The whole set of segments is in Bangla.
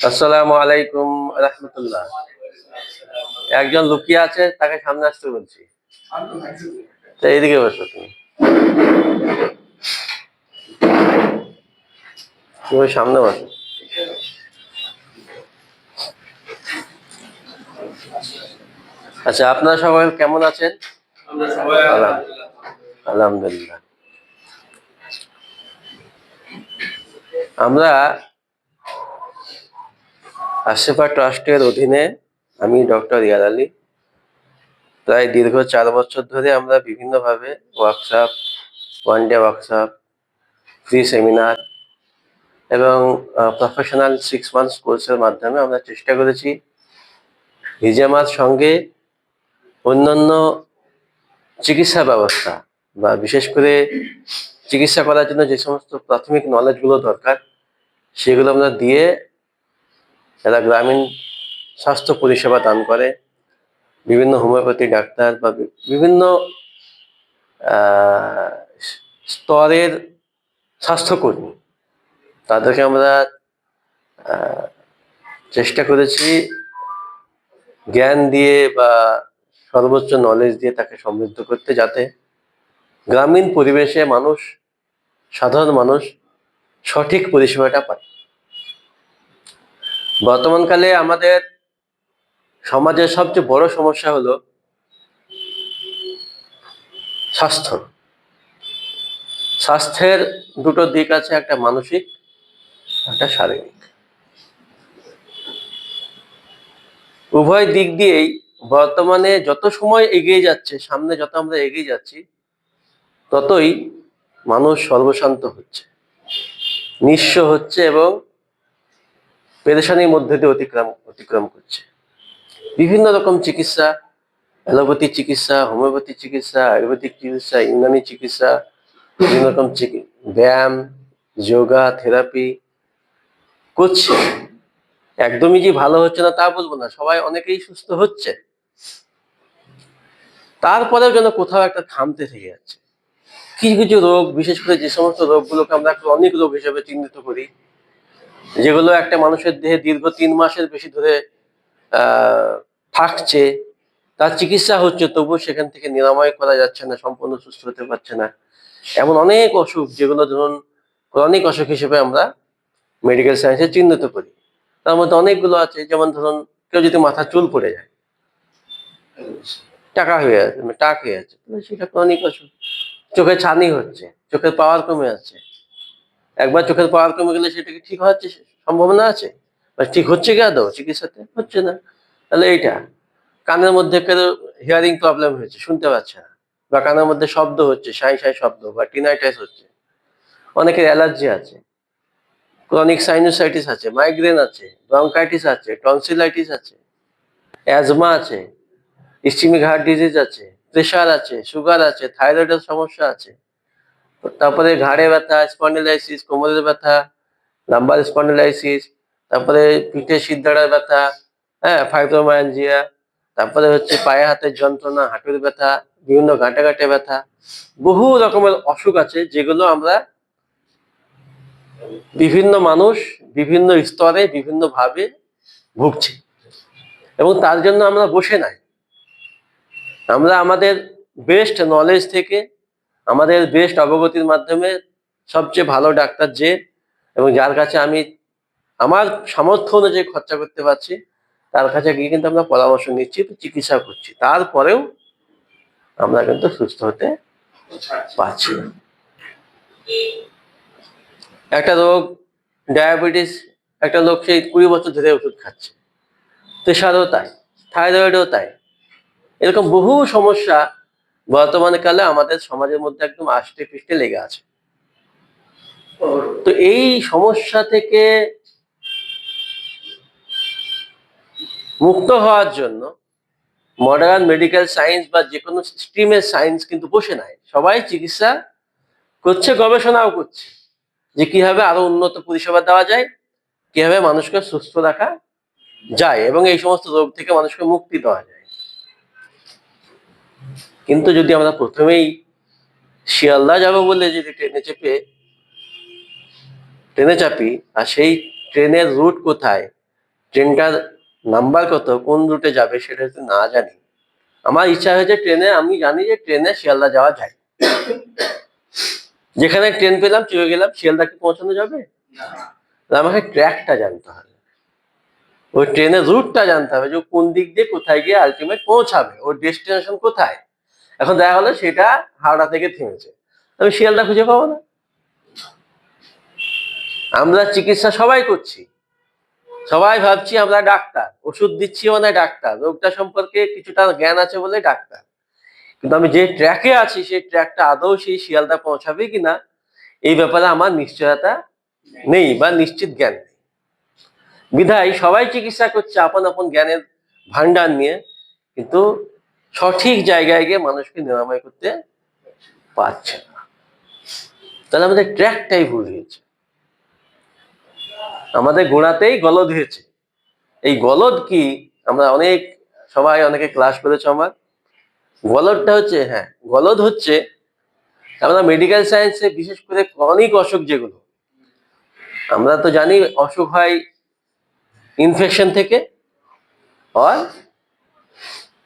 আসসালামু আলাইকুম রাহমাতুল্লাহ। একজন লুকিয়ে আছে, তাকে সামনে আসতে বলছি। তো এইদিকে বসো তুমি। তুমি সামনে বসো। আচ্ছা, আপনারা সবাই কেমন আছেন? আলহামদুলিল্লাহ। আমরা আশিফা ট্রাস্টের অধীনে, আমি ডক্টর ইয়াদ আলী, প্রায় দীর্ঘ 4 বছর ধরে আমরা বিভিন্নভাবে workshop, one day workshop, free seminar এবং প্রফেশনাল 6 মান্থস কোর্সের মাধ্যমে আমরা চেষ্টা করেছি হিজামার সঙ্গে অন্যান্য চিকিৎসা ব্যবস্থা বা বিশেষ করে চিকিৎসা করার জন্য যে সমস্ত প্রাথমিক নলেজগুলো দরকার সেগুলো আমরা দিয়ে এরা গ্রামীণ স্বাস্থ্য পরিষেবা দান করে। বিভিন্ন হোমিওপ্যাথি ডাক্তার বা বিভিন্ন স্তরের স্বাস্থ্যকর্মী, তাদেরকে আমরা চেষ্টা করেছি জ্ঞান দিয়ে বা সর্বোচ্চ নলেজ দিয়ে তাকে সমৃদ্ধ করতে, যাতে গ্রামীণ পরিবেশে মানুষ, সাধারণ মানুষ সঠিক পরিষেবাটা পায়। বর্তমানকালে আমাদের সমাজের সবচেয়ে বড় সমস্যা হলো স্বাস্থ্য। স্বাস্থ্যের দুটো দিক আছে, একটা মানসিক, একটা শারীরিক। উভয় দিক দিয়েই বর্তমানে যত সময় এগিয়ে যাচ্ছে, সামনে যত আমরা এগিয়ে যাচ্ছি, ততই মানুষ সর্বশান্ত হচ্ছে, নিঃস্ব হচ্ছে এবং পেরেশানির মধ্যে দিয়ে অতিক্রম করছে। বিভিন্ন রকম চিকিৎসা, অ্যালোপ্যাথি চিকিৎসা, হোমিওপ্যাথি চিকিৎসা, আয়ুর্বেদিক চিকিৎসা, ইউনানি চিকিৎসা, বিভিন্ন রকম ব্যায়াম, যোগা, থেরাপি করছে। একদমই যে ভালো হচ্ছে না তা বলবো না, সবাই অনেকেই সুস্থ হচ্ছে, তারপরেও যেন কোথাও একটা থামতে থেকে যাচ্ছে। কিছু কিছু রোগ, বিশেষ করে যে সমস্ত রোগগুলোকে আমরা ক্রনিক রোগ হিসেবে চিহ্নিত করি, যেগুলো একটা মানুষের দেহে দীর্ঘ 3 মাসের বেশি ধরে থাকছে, তার চিকিৎসা হচ্ছে, তবুও সেখান থেকে নিরাময় করা যাচ্ছে না, সম্পূর্ণ সুস্থ হতে পারছে না। এমন অনেক অসুখ যেগুলো ধরুন ক্রনিক অসুখ হিসেবে আমরা মেডিকেল সায়েন্সে চিহ্নিত করি। তার মধ্যে অনেকগুলো আছে, যেমন ধরুন কেউ যদি মাথা চুল পড়ে যায়, টাক হয়ে যাচ্ছে, সেটা ক্রনিক অসুখ। চোখে ছানি হচ্ছে, চোখের পাওয়ার কমে যাচ্ছে, একবার চোখের পাওয়ার কমে গেলে সেটা কি ঠিক হওয়ার সম্ভাবনা আছে? বা ঠিক হচ্ছে কি আদৌ চিকিৎসাতে? হচ্ছে না। তাহলে এইটা কানের মধ্যে হিয়ারিং প্রবলেম হয়েছে, শুনতে পাচ্ছে না, বা কানের মধ্যে শব্দ হচ্ছে, সাই সাই শব্দ, বা টিনাইটাইস হচ্ছে। অনেকের অ্যালার্জি আছে, ক্রনিক সাইনোসাইটিস আছে, মাইগ্রেন আছে, ব্রঙ্কাইটিস আছে, টনসিলাইটিস আছে, অ্যাজমা আছে, ইসচেমিক হার্ট ডিজিজ আছে, প্রেশার আছে, সুগার আছে, থাইরয়েডের সমস্যা আছে, তারপরে ঘাড়ে ব্যথা, স্পন্ডিলাইসিস, কোমরের ব্যথা, লাম্বার স্পন্ডিলাইসিস, তারপরে পিঠে শিরদাঁড়ার ব্যথা, হ্যাঁ, ফাইব্রোমায়ালজিয়া, তারপরে হচ্ছে পায়ে হাতের যন্ত্রণা, হাঁটুর ব্যথা, বিভিন্ন গাঁটে গাঁটে ব্যথা, বহু রকমের অসুখ আছে যেগুলো আমরা বিভিন্ন মানুষ বিভিন্ন স্তরে বিভিন্নভাবে ভুগছি। এবং তার জন্য আমরা বসে নাই, আমরা আমাদের বেস্ট নলেজ থেকে, আমাদের বেস্ট অবগতির মাধ্যমে সবচেয়ে ভালো ডাক্তার যে, এবং যার কাছে আমি আমার সামর্থ্য অনুযায়ী খরচা করতে পারছি, তার কাছে গিয়ে কিন্তু আমরা পরামর্শ নিচ্ছি, চিকিৎসা করছি, তারপরেও আমরা কিন্তু সুস্থ হতে পারছি না। একটা রোগ, ডায়াবেটিস, একটা লোক সেই 20 বছর ধরে ওষুধ খাচ্ছে, প্রেশারও তাই, থাইরয়েডও তাই। এরকম বহু সমস্যা বর্তমানে কালে আমাদের সমাজের মধ্যে একদম আষ্টে পৃষ্ঠে লেগে আছে। তো এই সমস্যা থেকে মুক্ত হওয়ার জন্য মডার্ন মেডিকেল সায়েন্স বা যে কোনো স্ট্রিমের সায়েন্স কিন্তু বসে নাই, সবাই চিকিৎসা করছে, গবেষণাও করছে যে কিভাবে আরো উন্নত পরিষেবা দেওয়া যায়, কিভাবে মানুষকে সুস্থ রাখা যায় এবং এই সমস্ত রোগ থেকে মানুষকে মুক্তি দেওয়া যায়। কিন্তু যদি আমরা প্রথমেই শিয়ালদা যাবো বলে যদি ট্রেনে চাপি আর সেই ট্রেনের রুট কোথায়, ট্রেনটার নাম্বার কত, কোন রুটে যাবে সেটা যদি না জানি, আমার ইচ্ছা হয়েছে ট্রেনে, আমি জানি যে ট্রেনে শিয়ালদা যাওয়া যায়, যেখানে ট্রেন পেলাম চলে গেলাম, শিয়ালদা কি পৌঁছানো যাবে? আমাকে ট্র্যাকটা জানতে হবে, ওই ট্রেনের রুটটা জানতে হবে, যে কোন দিক দিয়ে কোথায় গিয়ে আলটিমেট পৌঁছাবে, ওর ডেস্টিনেশন কোথায়। এখন দেখা হলো সেটা হাওড়া থেকে থেমেছে, আমি শিয়ালদা খুঁজে পাবো না। আমরা চিকিৎসা সবাই করছি, সবাই ভাবছি আমরা ডাক্তার, ওষুধ দিচ্ছি মানে ডাক্তার, রোগটা সম্পর্কে কিছুটা জ্ঞান আছে বলে ডাক্তার, কিন্তু আমি যে ট্র্যাকে আছি সেই ট্র্যাকটা আদৌ সেই শিয়ালদা পৌঁছাবে কিনা এই ব্যাপারে আমার নিশ্চয়তা নেই বা নিশ্চিত জ্ঞান নেই। বিধায় সবাই চিকিৎসা করছে আপন আপন জ্ঞানের ভান্ডার নিয়ে, কিন্তু সঠিক জায়গায় গিয়ে মানুষকে নিরাময় করতে পারছে না। তাহলে আমাদের ট্র্যাকটাই ভুল হয়েছে, আমাদের গোড়াতেই গলদ হয়েছে। এই গলদ কি, আমরা সবাই অনেকে ক্লাস করেছে আমার, গলদটা হচ্ছে, হ্যাঁ গলদ হচ্ছে, আমরা মেডিকেল সায়েন্সে বিশেষ করে ক্রনিক অসুখ যেগুলো, আমরা তো জানি অসুখ হয় ইনফেকশন থেকে আর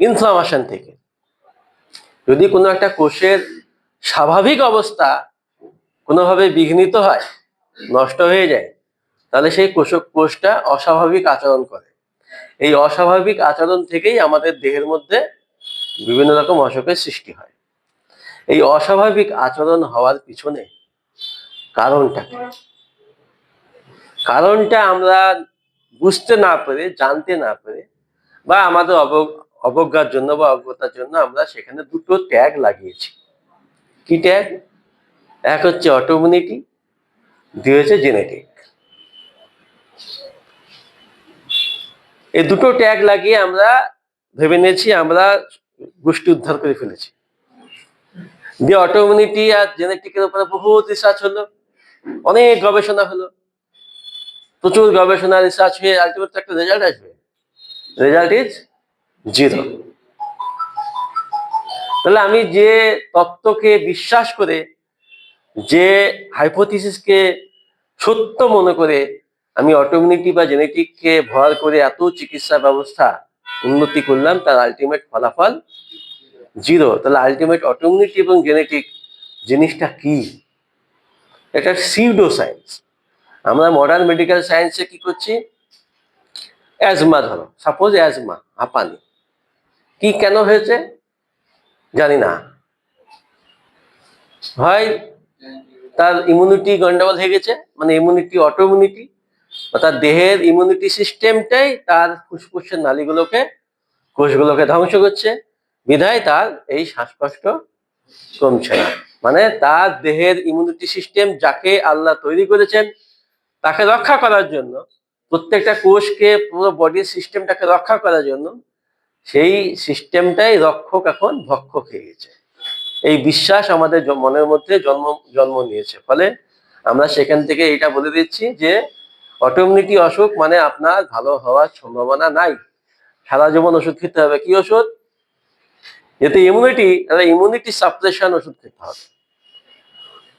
ইনফ্লামেশন থেকে। যদি কোনো একটা কোষের স্বাভাবিক অবস্থা কোনোভাবে বিঘ্নিত হয়, নষ্ট হয়ে যায়, তাহলে সেই কোষটা অস্বাভাবিক আচরণ করে। এই অস্বাভাবিক আচরণ থেকেই আমাদের দেহের মধ্যে বিভিন্ন রকম অসুখের সৃষ্টি হয়। এই অস্বাভাবিক আচরণ হওয়ার পিছনে কারণটা আমরা বুঝতে না পেরে, জানতে না পেরে, বা আমাদের অবজ্ঞার জন্য বা অজ্ঞতার জন্য আমরা সেখানে দুটো ট্যাগ লাগিয়েছি। কি ট্যাগ? এক হচ্ছে অটোইমিউনিটি, দুই হচ্ছে জেনেটিক। এই দুটো ট্যাগ লাগিয়ে আমরা ভেবে নিয়েছি আমরা গোষ্ঠী উদ্ধার করে ফেলেছি। দিয়ে অটোইমিউনিটি আর জেনেটিকের উপরে বহুত রিসার্চ হলো, অনেক গবেষণা হলো, প্রচুর গবেষণা রিসার্চ হয়ে আলটিমেট একটা রেজাল্ট আসবে, রেজাল্ট ইজ 0। তাহলে আমি যে তত্ত্বকে বিশ্বাস করে, যে হাইপোথিসিসকে সত্য মনে করে আমি অটোইমিউনিটি বা জেনেটিককে ভর করে এত চিকিৎসা ব্যবস্থা উন্নতি করলাম, তার আলটিমেট ফলাফল 0। তাহলে আলটিমেট অটোইমিউনিটি এবং জেনেটিক জিনিসটা কি? এটা সিউডো সায়েন্স। আমরা মডার্ন মেডিকেল সায়েন্সে কি করছি, অ্যাজমা ধরো, সাপোজ অ্যাজমা, হাঁপানি, কি কেন হয়েছে জানি না, হয় তার ইমিউনিটি গন্ডগোল হয়ে গেছে, মানে ইমিউনিটি অটোইমিউনিটি, অর্থাৎ দেহের ইমিউনিটি সিস্টেমটাই তার ফুসফুসের নালীগুলোকে, কোষগুলোকে ধ্বংস করছে, বিধায় তার এই শ্বাসকষ্ট কমছে না। মানে তার দেহের ইমিউনিটি সিস্টেম, যাকে আল্লাহ তৈরি করেছেন তাকে রক্ষা করার জন্য, প্রত্যেকটা কোষকে, পুরো বডির সিস্টেমটাকে রক্ষা করার জন্য, সেই সিস্টেমটাই রক্ষক এখন ভক্ষক হয়ে গেছে। এই বিশ্বাস আমাদের মনের মধ্যে জন্ম নিয়েছে, ফলে আমরা সেখান থেকে এটা বলে দিচ্ছি যে অটোইমিউনিটি অসুখ মানে আপনার ভালো হওয়ার সম্ভাবনা নাই, সারা জীবন ওষুধ খেতে হবে। কি ওষুধ? যেহেতু ইমিউনিটি সাপ্রেশন ওষুধ খেতে হবে।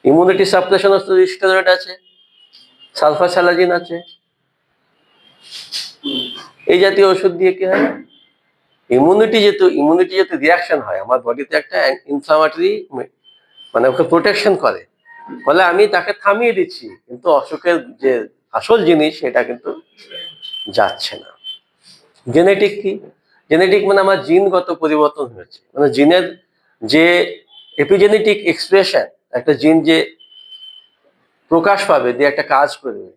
ইমিউনিটি সাপ্রেশন ওষুধ স্টেরয়েড আছে, সালফাসালাজিন আছে, এই জাতীয় ওষুধ দিয়ে কি হয়, ইমিউনিটি যেহেতু রিয়াকশন হয় আমার বডিতে, একটা ইনফ্লামেটরি, মানে ওকে প্রোটেকশন করে, ফলে আমি তাকে থামিয়ে দিচ্ছি, কিন্তু অসুখের যে আসল জিনিস সেটা কিন্তু যাচ্ছে না। জেনেটিক কি? জেনেটিক মানে আমার জিনগত পরিবর্তন হয়েছে, মানে জিনের যে এপিজেনেটিক এক্সপ্রেশন, একটা জিন যে প্রকাশ পাবে, দিয়ে একটা কাজ করবে,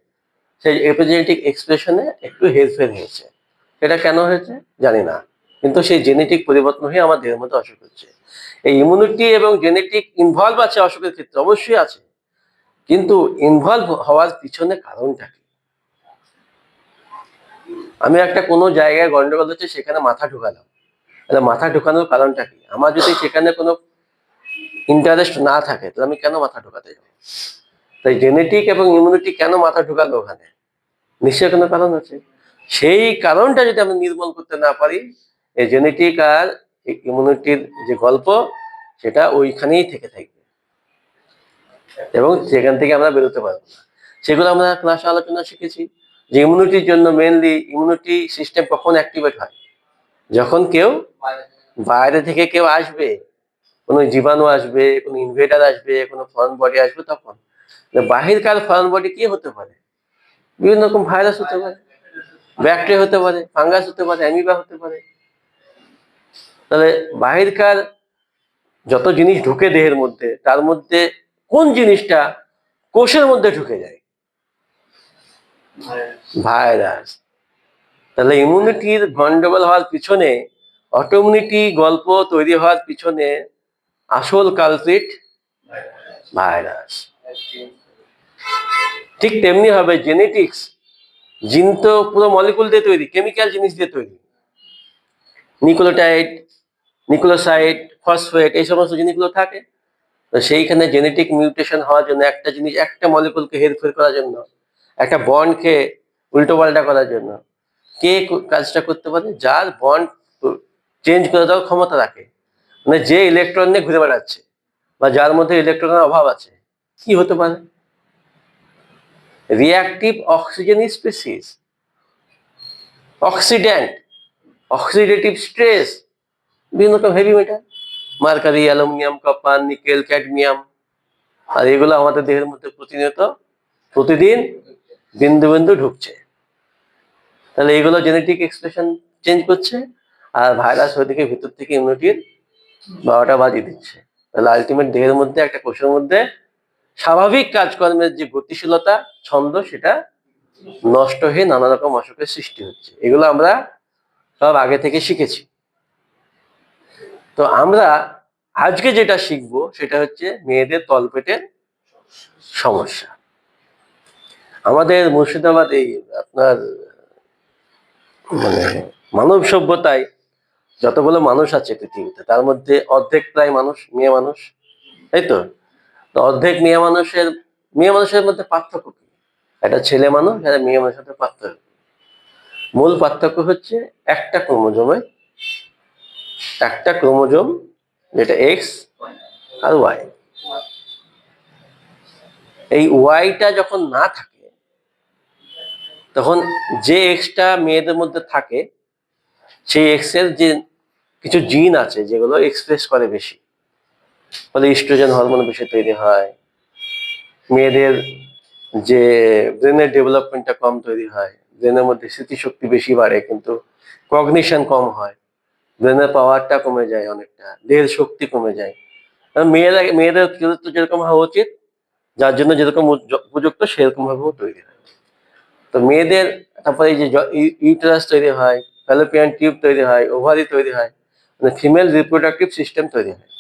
সেই এপিজেনেটিক এক্সপ্রেশনে একটু হেরফের হয়েছে। সেটা কেন হয়েছে জানি না, কিন্তু সেই জেনেটিক পরিবর্তন হয়ে আমার দেহের মধ্যে অসুখ হচ্ছে। এই ইমিউনিটি এবং জেনেটিক ইনভলভ আছে অসুখের ক্ষেত্রে, অবশ্যই আছে, কিন্তু ইনভলভ হওয়ার পিছনে কারণটা কি? আমি একটা কোনো জায়গায় গন্ডগোল হচ্ছে, সেখানে মাথা ঢুকালাম, তাহলে মাথা ঢুকানোর কারণটা কি? আমার যদি সেখানে কোনো ইন্টারেস্ট না থাকে, তাহলে আমি কেন মাথা ঢুকাতে যাবো? তাই জেনেটিক এবং ইমিউনিটি কেন মাথা ঢুকালো ওখানে? নিশ্চয়ই কোনো কারণ আছে। সেই কারণটা যদি আমি নির্মূল করতে না পারি, এই জেনেটিক আর ইমিউনিটির যে গল্প, সেটা ওইখানেই থেকে থাকবে এবং সেখান থেকে আমরা বেরোতে পারবো না। সেগুলো আমরা ক্লাসে আলোচনা শিখেছি, যে ইমিউনিটির জন্য মেনলি ইমিউনিটি সিস্টেম কখন অ্যাক্টিভেট হয়, যখন কেউ বাইরে থেকে কেউ আসবে, কোনো জীবাণু আসবে, কোনো ইনভেডার আসবে, কোনো ফরেন বডি আসবে, তখন বাহিরকার ফরেন বডি কি হতে পারে, বিভিন্ন রকম ভাইরাস হতে পারে, ব্যাকটেরিয়া হতে পারে, ফাঙ্গাস হতে পারে, অ্যামিবা হতে পারে। তাহলে বাহিরকার যত জিনিস ঢুকে দেহের মধ্যে, তার মধ্যে কোন জিনিসটা কোষের মধ্যে ঢুকে যায়? ভাইরাস। তাহলে ইমিউনিটির গন্ডগোল হওয়ার পিছনে, অটোইমিউনিটি গল্প তৈরি হওয়ার পিছনে আসল কালপ্রিট ভাইরাস। ঠিক তেমনি হবে জেনেটিক্স, জিন তো পুরো মলিকুল দিয়ে তৈরি, কেমিক্যাল জিনিস দিয়ে তৈরি, নিউক্লিওটাইড, নিউক্লিওসাইড, ফসফেট, এই সমস্ত জিনিসগুলো থাকে। তো সেইখানে জেনেটিক মিউটেশন হওয়ার জন্য, একটা জিনিস, একটা মলিকুলকে হেরফের করার জন্য, একটা বন্ডকে উল্টো পাল্টা করার জন্য কে কাজটা করতে পারে? যার বন্ড চেঞ্জ করে দেওয়ার ক্ষমতা রাখে, মানে যে ইলেকট্রন নিয়ে ঘুরে বেড়াচ্ছে বা যার মধ্যে ইলেকট্রনের অভাব আছে। কি হতে পারে? Reactive oxygen species, oxidant, oxidative stress, বিভিন্ন রকম heavy metal, mercury, aluminium, copper, nickel, cadmium. আর এগুলো আমাদের দেহের মধ্যে প্রতিনিয়ত, প্রতিদিন বিন্দু বিন্দু ঢুকছে। তাহলে এগুলো জেনেটিক এক্সপ্রেশন চেঞ্জ করছে, আর ভাইরাস ওইদিকে ভিতর থেকে ইমিউনিটির 12টা বাজিয়ে দিচ্ছে। তাহলে আলটিমেট দেহের মধ্যে, একটা কোষের মধ্যে স্বাভাবিক কাজকর্মের যে গতিশীলতা, ছন্দ, সেটা নষ্ট হয়ে নানা রকম অসুখের সৃষ্টি হচ্ছে। এগুলো আমরা সব আগে থেকে শিখেছি। তো আমরা আজকে যেটা শিখবো সেটা হচ্ছে মেয়েদের তলপেটের সমস্যা। আমাদের মুর্শিদাবাদ, এই আপনার মানে মানব সভ্যতায় যতগুলো মানুষ আছে পৃথিবীতে, তার মধ্যে অর্ধেক প্রায় মানুষ মেয়ে মানুষ, তাই তো? তো অর্ধেক মেয়ে মানুষের মধ্যে পার্থক্য কি? একটা ছেলে মানুষ, একটা মেয়ে মানুষের সাথে পার্থক্য, মূল পার্থক্য হচ্ছে একটা ক্রোমোজোমে, একটা ক্রোমোজোম, যেটা এক্স আর ওয়াই। এই ওয়াইটা যখন না থাকে, তখন যে এক্সটা মেয়েদের মধ্যে থাকে, সেই এক্স এর যে কিছু জিন আছে যেগুলো এক্সপ্রেস করে বেশি, ফলে ইস্ট্রোজেন হরমোন বেশি তৈরি হয়, মেয়েদের যে ব্রেনের ডেভেলপমেন্টটা কম তৈরি হয়, ব্রেনের মধ্যে স্মৃতিশক্তি বেশি বাড়ে কিন্তু কগনিশন কম হয়, ব্রেনের পাওয়ারটা কমে যায়, অনেকটা দেহের শক্তি কমে যায়। মেয়েদের চরিত্র যেরকম হওয়া উচিত, যার জন্য যেরকম উপযুক্ত, সেরকম ভাবেও তৈরি হয়। তো মেয়েদের তারপরে এই যে ইউটেরাস তৈরি হয়, ফ্যালোপিয়ান টিউব তৈরি হয়, ওভারি তৈরি হয়, মানে ফিমেল রিপ্রোডাক্টিভ সিস্টেম তৈরি হয়।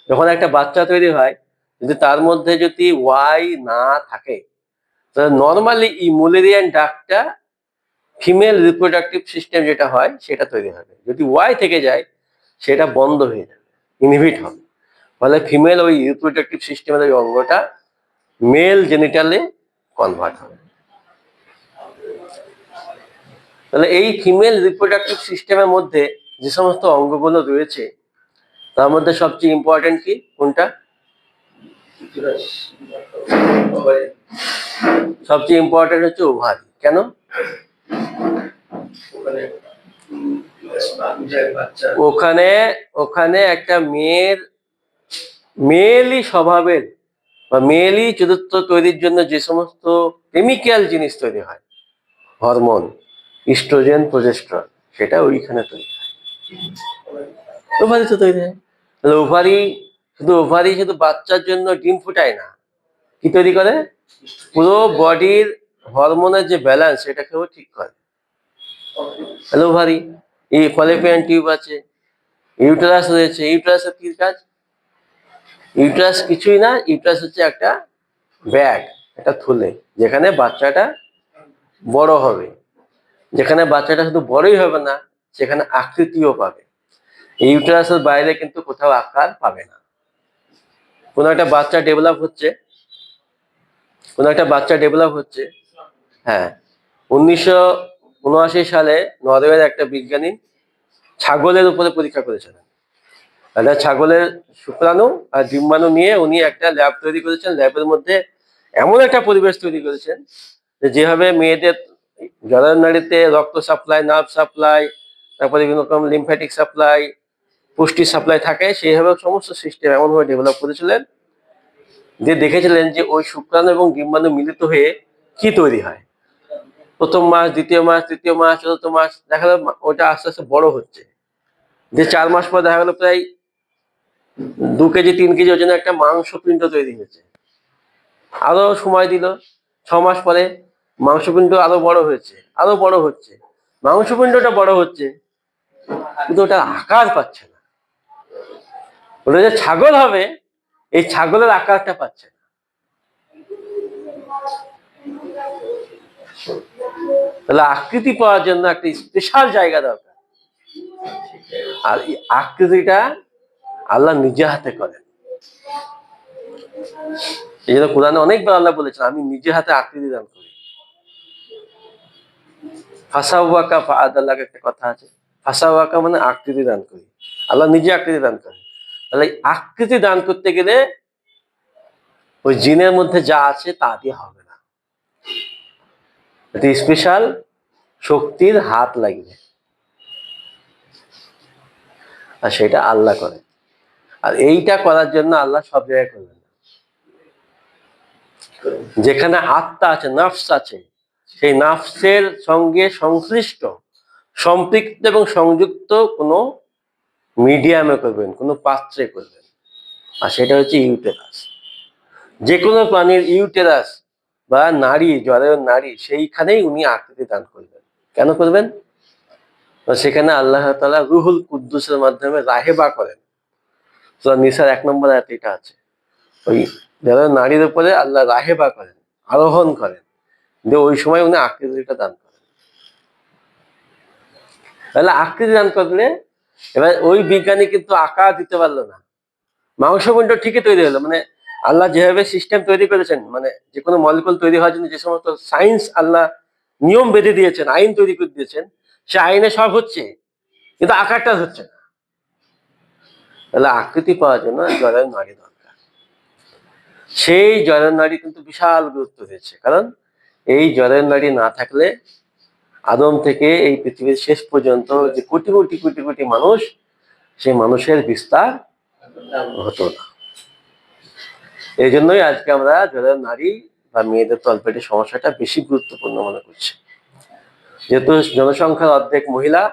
যখন একটা বাচ্চা তৈরি হয়, যদি তার মধ্যে যদি ওয়াই না থাকে, তাহলে নর্মালি এই মুলেরিয়ান ডাকটা, ফিমেল রিপ্রোডাক্টিভ সিস্টেম যেটা হয়, সেটা তৈরি হবে। যদি ওয়াই থেকে যায়, সেটা বন্ধ হয়ে যাবে, ইনহিবিট হবে, ফলে ফিমেল ওই রিপ্রোডাক্টিভ সিস্টেমের ওই অঙ্গটা মেল জেনিটালে কনভার্ট হবে। তাহলে এই ফিমেল রিপ্রোডাক্টিভ সিস্টেমের মধ্যে যে সমস্ত অঙ্গগুলো রয়েছে, তার মধ্যে সবচেয়ে ইম্পর্টেন্ট কি কোনটা? সবচেয়ে ইম্পর্টেন্ট হচ্ছে ওভারি। কেন? ওখানে ওখানে একটা মেয়েলি স্বভাবের বা মেয়েলি চরিত্র তৈরির জন্য যে সমস্ত কেমিক্যাল জিনিস তৈরি হয়, হরমোন, ইস্ট্রোজেন, প্রজেস্ট্রন, সেটা ওইখানে তৈরি হয়, ওভারিতে তৈরি হয়। তাহলে ওভারি শুধু বাচ্চার জন্য ডিম ফুটায় না, কি তৈরি করে? পুরো বডির হরমোনের যে ব্যালেন্স, সেটাকেও ঠিক করে। তাহলে ওভারি, এই ফ্যালোপিয়ান টিউব আছে, ইউটেরাস রয়েছে। ইউটেরাসের কি কাজ? ইউটেরাস কিছুই না, ইউটেরাস হচ্ছে একটা ব্যাগ, একটা থলে, যেখানে বাচ্চাটা বড় হবে, যেখানে বাচ্চাটা শুধু বড়ই হবে না, সেখানে আকৃতিও পাবে। ইউটেরাসের বাইরে কিন্তু কোথাও আকার পাবে না। কোনো একটা বাচ্চা ডেভেলপ হচ্ছে, হ্যাঁ, 1979 সালে নরওয়ের একটা বিজ্ঞানী ছাগলের উপরে পরীক্ষা করেছিলেন। একটা ছাগলের শুক্রাণু আর ডিম্বাণু নিয়ে উনি একটা ল্যাব তৈরি করেছেন। ল্যাবের মধ্যে এমন একটা পরিবেশ তৈরি করেছেন যে যেভাবে মেয়েদের জরায়ুর নাড়িতে রক্ত সাপ্লাই, নার্ভ সাপ্লাই, তারপরে বিভিন্ন রকম লিম্ফ্যাটিক সাপ্লাই, পুষ্টি সাপ্লাই থাকে, সেইভাবে সমস্ত সিস্টেম এমনভাবে ডেভেলপ করেছিলেন যে দেখেছিলেন যে ওই শুক্রাণু এবং ডিম্বাণু মিলিত হয়ে কি তৈরি হয়। প্রথম মাস, দ্বিতীয় মাস, তৃতীয় মাস, চতুর্থ মাস দেখা গেল ওটা আস্তে আস্তে বড় হচ্ছে, যে 4 মাস পর দেখা গেল প্রায় 2 কেজি 3 কেজি ওজনের একটা মাংসপিণ্ড তৈরি হয়েছে। আরো সময় দিল, 6 মাস পরে মাংসপিণ্ড আরো বড় হয়েছে, আরো বড় হচ্ছে, মাংসপিণ্ডটা বড় হচ্ছে, কিন্তু ওটা আকার পাচ্ছে না। ওটা যে ছাগল হবে, এই ছাগলের আকারটা পাচ্ছে না। তাহলে আকৃতি পাওয়ার জন্য একটা স্পেশাল জায়গা দরকার, আর এই আকৃতিটা আল্লাহ নিজে হাতে করেন। এই জন্য কোরআনে অনেকবার আল্লাহ বলেছেন, আমি নিজে হাতে আকৃতি দান করি। ফাসাওয়াকা ফাআদাল্লাহ একটা কথা আছে, ফাসাওয়াকা মানে আকৃতি দান করি, আল্লাহ নিজে আকৃতি দান করেন। তাহলে আকৃতি দান করতে গেলে ওই জিনের মধ্যে যা আছে তা দিয়ে হবে না, স্পেশাল শক্তির হাত লাগবে, আর সেটা আল্লাহ করে। আর এইটা করার জন্য আল্লাহ সব জায়গায় করবেন না। যেখানে আত্মা আছে, নফস আছে, সেই নফসের সঙ্গে সংশ্লিষ্ট, সম্পৃক্ত এবং সংযুক্ত কোনো মিডিয়ামে করবেন, কোনো পাত্রে করবেন, আর সেটা হচ্ছে ইউটেরাস। যে কোনো প্রাণীর ইউটেরাস বা নারী, জরায়ুর নারী, সেইখানেই উনি আকৃতি দান করবেন। কেন করবেন? সেখানে আল্লাহ তাআলা রুহুল কুদ্দুসের মাধ্যমে রাহেবা করেন। সূরা নিসার 1 নম্বর আয়াতে এটা আছে। ওই জরায়ুর নারীর উপরে আল্লাহ রাহেবা করেন, আরোহণ করেন, যে ওই সময় উনি আকৃতিটা দান করেন। তাহলে আকৃতি দান করলে এবার ওই বিজ্ঞানী কিন্তু আকার দিতে পারলো না, মাংসপিণ্ড ঠিকই তৈরি হলো। মানে আল্লাহ যেভাবে সিস্টেম তৈরি করেছেন, মানে যে কোনো মলিকুল তৈরি হওয়ার জন্য যে সমস্ত সায়েন্স আল্লাহ নিয়ম বেঁধে দিয়েছেন, আইন তৈরি করে দিয়েছেন, সে আইনে সব হচ্ছে, কিন্তু আকারটা হচ্ছে না। তাহলে আকৃতি পাওয়ার জন্য জরায়ুর নাড়ি দরকার। সেই জরায়ুর নাড়ি কিন্তু বিশাল গুরুত্ব দিয়েছে, কারণ এই জরায়ুর নাড়ি না থাকলে আদম থেকে এই পৃথিবীর শেষ পর্যন্ত যে কোটি কোটি কোটি কোটি মানুষ, সেই মানুষের বিস্তার হতো না। এই জন্যই আজকে আমরা জরায়ুর নারী বা মেয়েদের তলপেটের সমস্যাটা বেশি গুরুত্বপূর্ণ মনে করছি, যেহেতু জনসংখ্যার অর্ধেক মহিলা,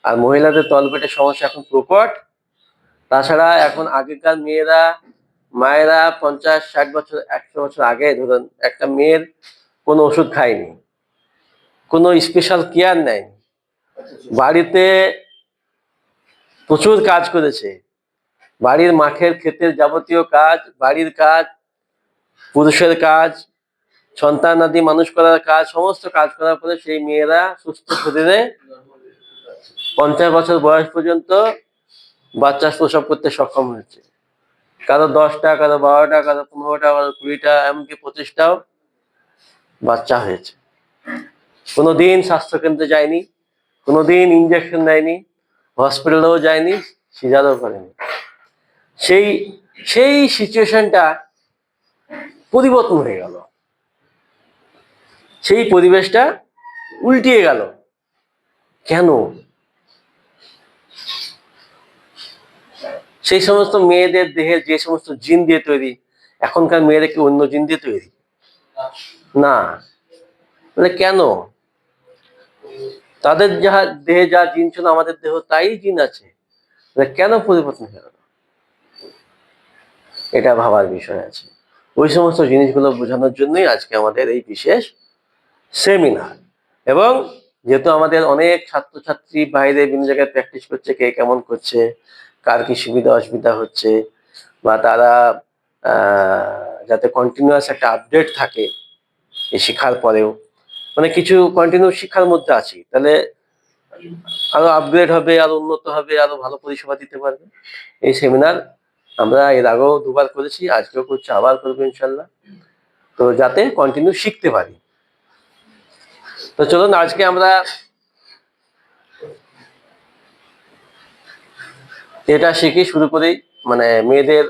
আর মহিলাদের তলপেটের সমস্যা এখন প্রকট। তাছাড়া এখন আগেকার মেয়েরা, মায়েরা 50-60 বছর 100 বছর আগে ধরুন একটা মেয়ের কোনো ওষুধ খায়নি, কোনো স্পেশাল কেয়ার নেয়নি, বাড়িতে প্রচুর কাজ করেছে, বাড়ির মাঠের ক্ষেতের যাবতীয় কাজ, বাড়ির কাজ, পুরুষের কাজ, সন্তানাদি মানুষ করার কাজ, সমস্ত কাজ করার পরে সেই মেয়েরা সুস্থ শরীরে 50 বছর বয়স পর্যন্ত বাচ্চা প্রসব করতে সক্ষম হয়েছে। কারো 10টা, কারো 12টা, কারো 15টা, কারো 20টা, এমনকি 25টাও বাচ্চা হয়েছে। কোনোদিন স্বাস্থ্যকেন্দ্রে যায়নি, কোনোদিন ইঞ্জেকশন নেয়নি, হসপিটালেও যায়নি, সিজারও করেনি। সেই সেই সিচুয়েশনটা পরিবর্তন হয়ে গেল, সেই পরিবেশটা উল্টিয়ে গেল। কেন? সেই সমস্ত মেয়েদের দেহের যে সমস্ত জিন দিয়ে তৈরি, এখনকার মেয়েরা কি অন্য জিন দিয়ে তৈরি? না। মানে কেন? তাদের যা দেহে যা জিন ছিল, আমাদের দেহ তাই জিন আছে, কেন পরিবর্তন হয়ে গেল? এটা ভাবার বিষয় আছে। ওই সমস্ত জিনিসগুলো বোঝানোর জন্যই আজকে আমাদের এই বিশেষ সেমিনার। এবং যেহেতু আমাদের অনেক ছাত্রছাত্রী বাইরে বিভিন্ন জায়গায় প্র্যাকটিস করছে, কে কেমন করছে, কার কি সুবিধা অসুবিধা হচ্ছে, বা তারা যাতে কন্টিনিউয়াস একটা আপডেট থাকে এই শিক্ষার পরেও, মানে কিছু কন্টিনিউ শিক্ষার মধ্যে আছি, তাহলে আরো আপগ্রেড হবে, আরো উন্নত হবে, আরো ভালো পরিষেবা দিতে পারবে। এই সেমিনার আমরা এর আগেও 2বার করেছি, আজকেও করছি, আবার করবো ইনশাল্লাহ, তো যাতে কন্টিনিউ শিখতে পারি। তো চলুন আজকে আমরা এটা শিখি, শুরু করি। মানে মেয়েদের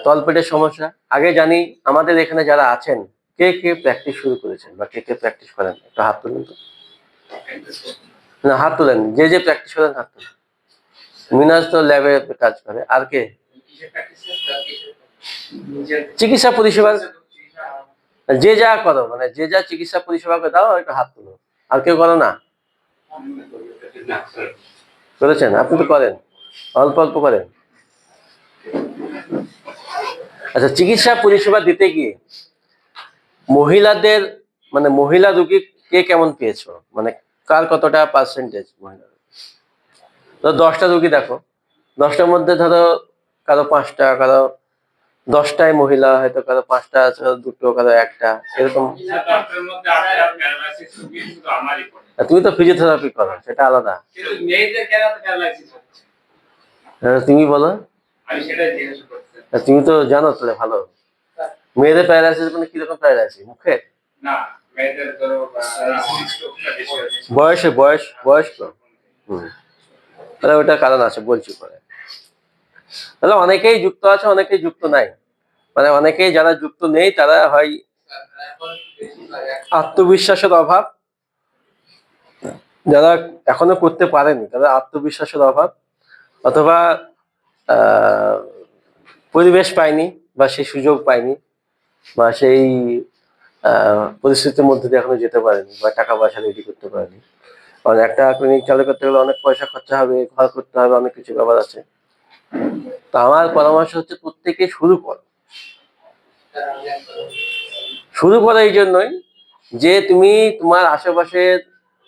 তলপেটের সমস্যা আগে জানি। আমাদের এখানে যারা আছেন কে কে প্র্যাকটিস শুরু করেছেন বা কে কে প্র্যাকটিস করেন একটু হাত তুলেন তো। না, হাত তুলেন, যে যে প্র্যাকটিস করেন হাত তুলেন। মিনাজ তো ল্যাবে কাজ করে, আর কে? চিকিৎসা পরিষেবা যে যা করো, মানে যে যা চিকিৎসা পরিষেবা দাও একটু হাত তুলো। আর কেউ করো না? করেছেন? আপনি তো করেন, অল্প অল্প করেন। আচ্ছা, চিকিৎসা পরিষেবা দিতে গিয়ে মহিলাদের, মানে মহিলা রোগী কে কেমন পেয়েছো, মানে কার কতটা পার্সেন্টেজ মহিলা? তো 10টা রোগী দেখো, 10টার মধ্যে ধরো কারো 5টা, কারো 10টায় মহিলা, হয়তো কারো 5টা আছে, দুটো, কারো একটা, এরকম। তুমি তো ফিজিওথেরাপি করো, সেটা আলাদা। তুমি বলো, তুমি তো জানো তাহলে ভালো। মেয়েদের প্যারালাইসিস মানে কিরকম প্যারালাইসিস? মুখে? বয়স তো। তাহলে ওটা কারণ আছে, বলছি পরে। তাহলে অনেকেই যুক্ত আছে, অনেকেই যুক্ত নাই। মানে অনেকেই যারা যুক্ত নেই তারা হয় আত্মবিশ্বাসের অভাব, যারা এখনো করতে পারেনি তারা আত্মবিশ্বাসের অভাব, অথবা পরিবেশ পায়নি, বা সেই সুযোগ পায়নি, বা সেই পরিস্থিতির মধ্যে দিয়ে এখনো যেতে পারেনি, বা টাকা পয়সা রেডি করতে পারেনি। কারণ একটা ক্লিনিক চালু করতে গেলে অনেক পয়সা খরচা হবে, ঘর করতে হবে, অনেক কিছু ব্যাপার আছে। তো আমার পরামর্শ হচ্ছে প্রত্যেকে শুরু করো। শুরু করো এই জন্যই যে তুমি তোমার আশেপাশের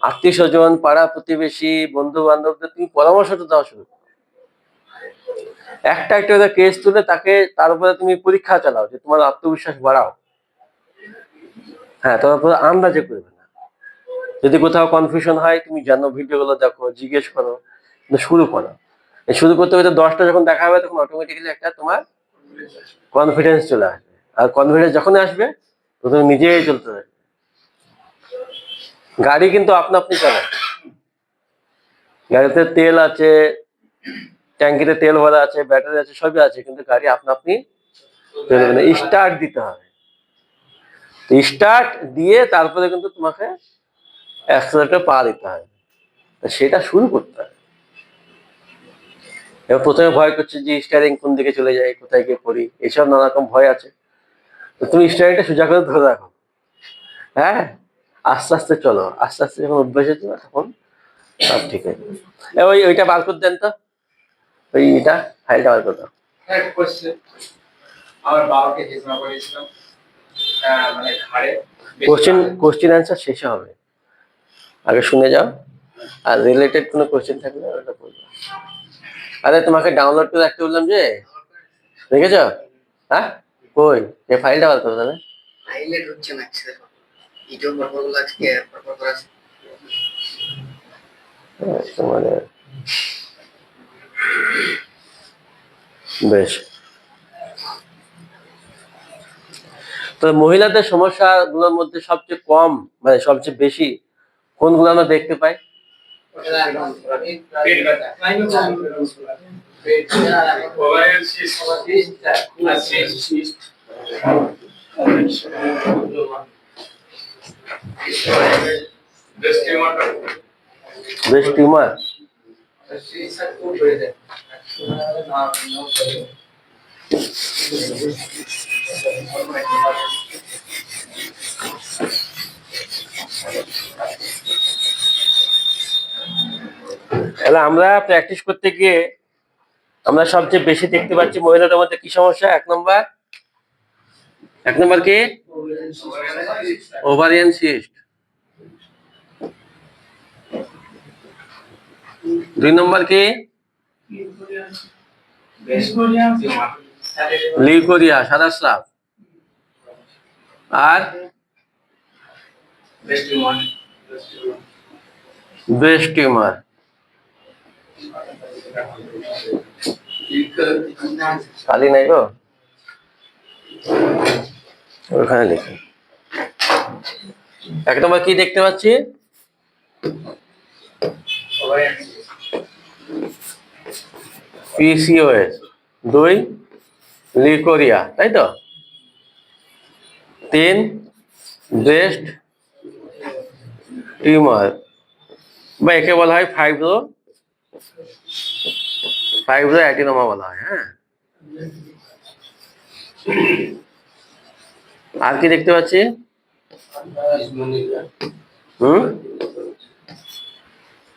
আত্মীয় স্বজন, পাড়া প্রতিবেশী, বন্ধু বান্ধবদের তুমি পরামর্শটা দেওয়া শুরু করো। একটা একটা কেস তুলে তার উপরে তুমি পরীক্ষা চালাও, যে তোমার আত্মবিশ্বাস বাড়াও। হ্যাঁ, তারপরে আন্দাজে করবে না। যদি কোথাও কনফিউশন হয় তুমি জানো, ভিডিওগুলো দেখো, জিজ্ঞেস করো, শুরু করো। শুরু করতে করতে 10টা যখন দেখা হবে তখন অটোমেটিক্যালি একটা তোমার কনফিডেন্স চলে আসবে। আর কনফিডেন্স যখন আসবে তখন নিজেই চলতে থাকবে। গাড়ি কিন্তু আপনা আপনি চলে, গাড়িতে তেল আছে, ট্যাঙ্কিতে তেল ভরা আছে, ব্যাটারি আছে, সবই আছে, কিন্তু গাড়ি আপনা আপনি চলবে না, স্টার্ট দিতে হবে। স্টার্ট দিয়ে তারপরে কিন্তু তোমাকে অ্যাক্সেলারেটর পা দিতে হবে, সেটা শুরু করতে হবে। এবার প্রথমে ভয় করছে যে স্টিয়ারিং কোন দিকে চলে যায়, কোথায় গিয়ে পড়ি, এইসব নানা রকম ভয় আছে। তো তুমি স্টিয়ারিংটা সোজা করে ধরে রাখো। হ্যাঁ, আস্তে আস্তে চলো, আস্তে আস্তে যখন অভ্যাস হচ্ছে না তখন সব ঠিক হয়ে যাবে। ওইটা বার করে দেন তো, ওইটা ফাইলটা বার করে দাও। আমার বাবাকে হেজমা করেছিলাম, মানে ঘাড়ে। কোশ্চেন অ্যান্সার শেষে হবে, আগে শুনে যাও, আর রিলেটেড কোনো কোশ্চেন থাকলে ওটা বলবো। আরে তোমাকে ডাউনলোড করে রাখতে বললাম যে, দেখেছ? হ্যাঁ, কই এই ফাইলটা বার করো তাহলে। ফাইলে ঢুকছে না, ভিডিও পর্বগুলো আজকে পরপর করা আছে। মানে বেশ। তো মহিলাদের সমস্যাগুলোর মধ্যে সবচেয়ে কম, মানে সবচেয়ে বেশি কোনগুলো আমরা দেখতে পাই? Breast tumour. তাহলে আমরা প্র্যাকটিস করতে গিয়ে আমরা সবচেয়ে বেশি দেখতে পাচ্ছি মহিলাদের মধ্যে কি সমস্যা? এক নম্বর কি? Ovarian cyst. 2 নম্বর কি? লিউকোরিয়া, সাদা স্রাব। আর ব্রেস্ট টিউমার। খালি নাই গো, ওখানে লিখি। 1 নম্বর কি দেখতে পাচ্ছি? পিসিওএস। 2 লিউকোরিয়া, তাই তো? 3 ব্রেস্ট টিউমার বা একে বলা হয় ফাইব্রো অ্যাডিনোমা বলা হয়। হ্যাঁ, আর কি দেখতে পাচ্ছি? হুম,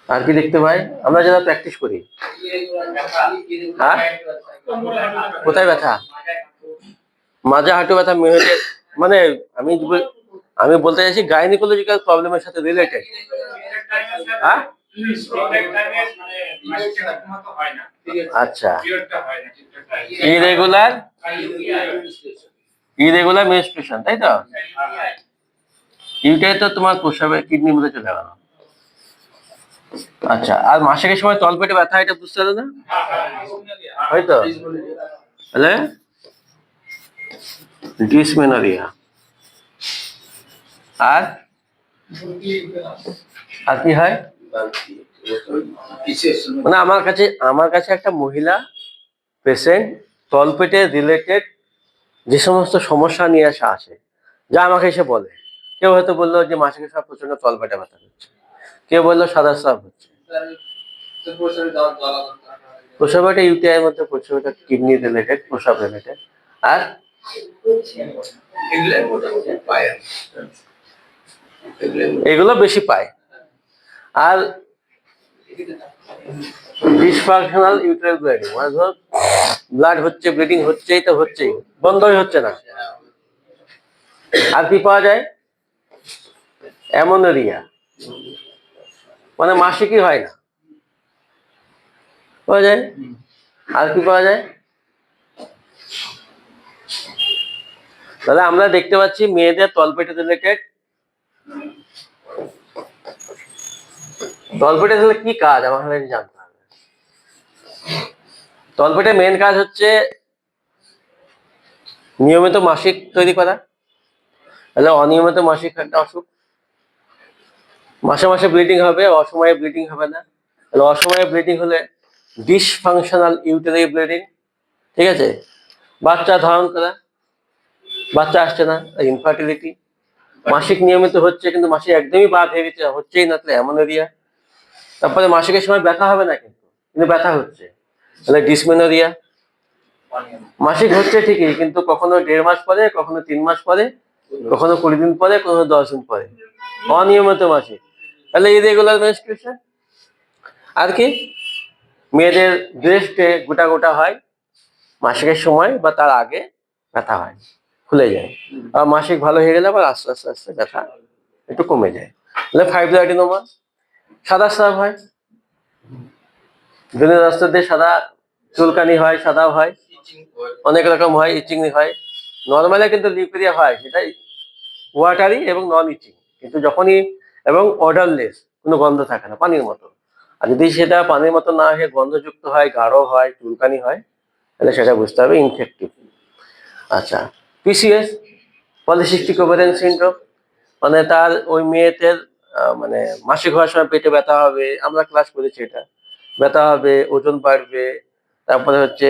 আর কি দেখতে পাই আমরা যারা প্র্যাকটিস করি? হ্যাঁ, কোথায় ব্যথা? মাজা হাঁটু ব্যথা মেয়েদের, মানে আমি আমি বলতে চাইছি গাইনিকোলজিক্যাল প্রবলেমের সাথে রিলেটেড। হ্যাঁ, আচ্ছা, ইরেগুলার মেনস্ট্রুয়েশন, তাই তো? ইউটাই তো তোমার প্রস্রাবে কিডনির মধ্যে চলে গেল। আচ্ছা, আর মাসিকের সময় তলপেটে ব্যথা, এটা বুঝতে পারো না? হয়তো তাহলে ডিসমেনোরিয়া। আর আর কি হয়? মানে আমার কাছে একটা মহিলা পেশেন্ট তলপেটে রিলেটেড যে সমস্ত সমস্যা নিয়ে আসে, যা আমাকে এসে বলে। কেউ হয়তো বললো যে মাসিকের সময় প্রচন্ড তলপেটে ব্যথা হচ্ছে, কেউ বললো সাদা স্রাব হচ্ছে, প্রস্রাবটা ইউটিআই এর মধ্যে প্রস্রাবটা কিডনি রিলেটেড, প্রস্রাব রিলেটেড। আর এগুলো বেশি পায়। আর ডিসফাংশনাল ইউটেরাইল ব্লিডিং, মানে ধর ব্লাড হচ্ছে, ব্লিডিং হচ্ছেই তো হচ্ছেই, বন্ধই হচ্ছে না। আর কি পাওয়া যায়? অ্যামোনেরিয়া, মানে মাসিকই হয় না, পাওয়া যায়। আর কি পাওয়া যায়? তাহলে আমরা দেখতে পাচ্ছি মেয়েদের তলপেটে রিলেটেড। তলপেটে তাহলে কি কাজ আমাদের জানতে হবে। তলপেটে মেন কাজ হচ্ছে নিয়মিত মাসিক তৈরি করা। তাহলে অনিয়মিত মাসিক একটা অসুখ, মাসে মাসে ব্লিডিং হবে, অসময়ে ব্লিডিং হবে না। তাহলে অসময়ে ব্লিডিং হলে ডিসফাংশনাল ইউটেরাইল ব্লিডিং, ঠিক আছে? বাচ্চা ধারণ করা, বাচ্চা আসছে না, ইনফার্টিলিটি। মাসিক নিয়মিত হচ্ছে কিন্তু মাসিক একদমই বাদ হয়ে গেছে, হচ্ছেই না, তাহলে অ্যামোনেরিয়া। তারপরে মাসিকের সময় ব্যথা হবে না কিন্তু কিন্তু ব্যথা হচ্ছে, তাহলে ডিসমেনোরিয়া। মাসিক হচ্ছে ঠিকই, কিন্তু কখনো 1.5 মাস পরে, কখনো 3 মাস পরে, কখনো 20 দিন পরে, কখনো 10 দিন পরে, অনিয়মিত মাসিক, তাহলে ইরেগুলার মেনস্ট্রুয়েশন। আর কি? মেয়েদের ব্রেস্টে গোটা গোটা হয় মাসিকের সময় বা তার আগে, ব্যথা হয়, খুলে যায়। আর মাসিক ভালো হয়ে গেলে আবার আস্তে আস্তে আস্তে ব্যথা একটু কমে যায়। তাহলে ফাইব্রো অ্যাডিনোমা। সাদা স্রাব হয়, বিভিন্ন রাস্তা দিয়ে সাদা চুলকানি হয়, সাদা হয়, অনেক রকম হয়, ইচিং হয়। নর্মালি কিন্তু লিউকেরিয়া হয়, সেটাই ওয়াটারি এবং নন ইচিং, কিন্তু যখনই এবং অর্ডারলেস, কোনো গন্ধ থাকে না, পানির মতো। আর যদি সেটা পানির মতো না হয়ে গন্ধযুক্ত হয়, গাঢ় হয়, চুলকানি হয়, তাহলে সেটা বুঝতে হবে ইনফেক্টিভ। আচ্ছা, পিসিএস, পলিসিস্টিক ওভারিয়ান সিনড্রোম, মানে তার ওই মেয়েদের মানে মাসিক হওয়ার সময় পেটে ব্যথা হবে, আমরা ক্লাস করেছি এটা, ব্যথা হবে, ওজন বাড়বে, তারপরে হচ্ছে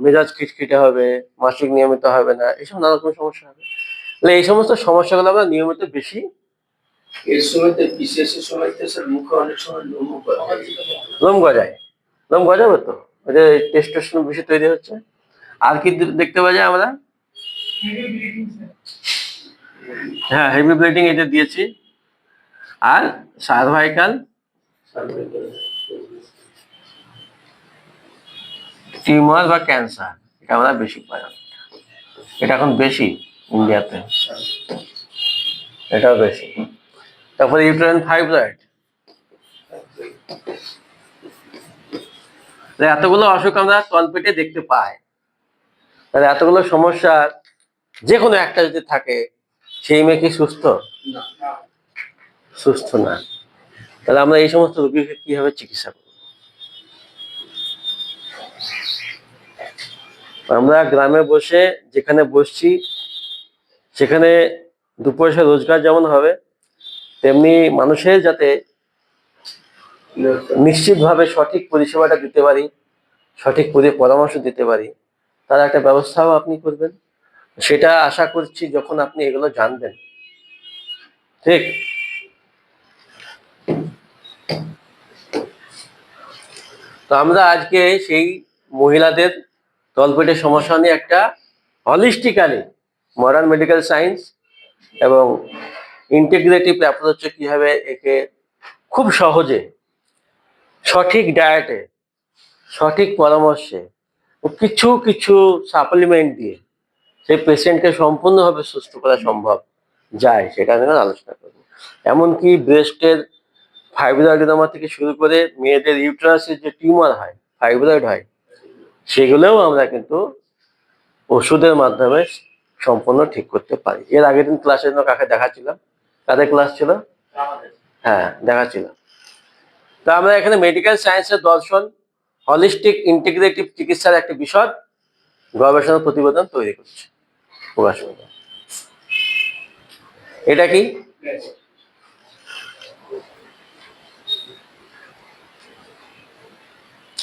মেজাজ খিটখিটে হবে, মাসিক নিয়মিত হবে না, এইসব নানা রকম সমস্যা হবে। তাহলে এই সমস্ত সমস্যাগুলো আমরা নিয়মিত বেশি। এর সময় তো বিশেষ সময় তো স্যার মুখে অনেক সময় লোম গজায়, লোম গজাবে তো, ওই যে টেস্টোস্টেরন বেশি তৈরি হচ্ছে। আর কি দেখতে পাওয়া যায় আমরা? হ্যাঁ, হেভি ব্লিডিং এটা দিয়েছি। আর সার্ভাইকাল টিউমার বা ক্যান্সার, এটা আমরা বেশি পাই, এটা এখন বেশি ইন্ডিয়াতে, এটাও বেশি। তারপরে ইউটেরাইন ফাইব্রয়েড। এতগুলো অসুখ আমরা তলপেটে দেখতে পাই, তাহলে এতগুলো সমস্যার যে কোনো একটা যদি থাকে, সেই মেয়ে কি সুস্থ? সুস্থ না। তাহলে আমরা এই সমস্ত রোগীকে কিভাবে চিকিৎসা করব? আমরা গ্রামে বসে যেখানে বসছি, সেখানে 2 পয়সা রোজগার যেমন হবে, তেমনি মানুষের যাতে নিশ্চিতভাবে সঠিক পরিষেবাটা দিতে পারি, সঠিক পরামর্শ দিতে পারি, তার একটা ব্যবস্থাও আপনি করবেন। সেটা আশা করছি যখন আপনি এগুলো জানবেন, ঠিক। তো আমরা আজকে সেই মহিলাদের তলপেটের সমস্যা নিয়ে একটা হলিস্টিক্যালি মডার্ন মেডিকেল সায়েন্স এবং ইন্টিগ্রেটিভ অ্যাপ্রোচে কিভাবে একে খুব সহজে সঠিক ডায়েটে, সঠিক পরামর্শে ও কিছু কিছু সাপ্লিমেন্ট দিয়ে সেই পেশেন্টকে সম্পূর্ণভাবে সুস্থ করা সম্ভব যায়, সেটা নিয়ে আলোচনা করব। এমনকি ব্রেস্টের ফাইব্রয়েডিনোমা থেকে শুরু করে মেয়েদের ইউটেরাসের যে টিউমার হয়, ফাইব্রয়েড হয়, সেগুলোও আমরা কিন্তু ওষুধের মাধ্যমে সম্পূর্ণ ঠিক করতে পারি। এর আগের দিন ক্লাসের জন্য কাকে দেখাচ্ছিলাম, কাদের ক্লাস ছিল? হ্যাঁ, দেখাচ্ছিলাম। তা আমরা এখানে মেডিকেল সায়েন্সের দর্শন, হলিস্টিক ইন্টিগ্রেটিভ চিকিৎসার একটা বিশদ গবেষণা প্রতিবেদন তৈরি করছি, প্রকাশ করব। এটা কি?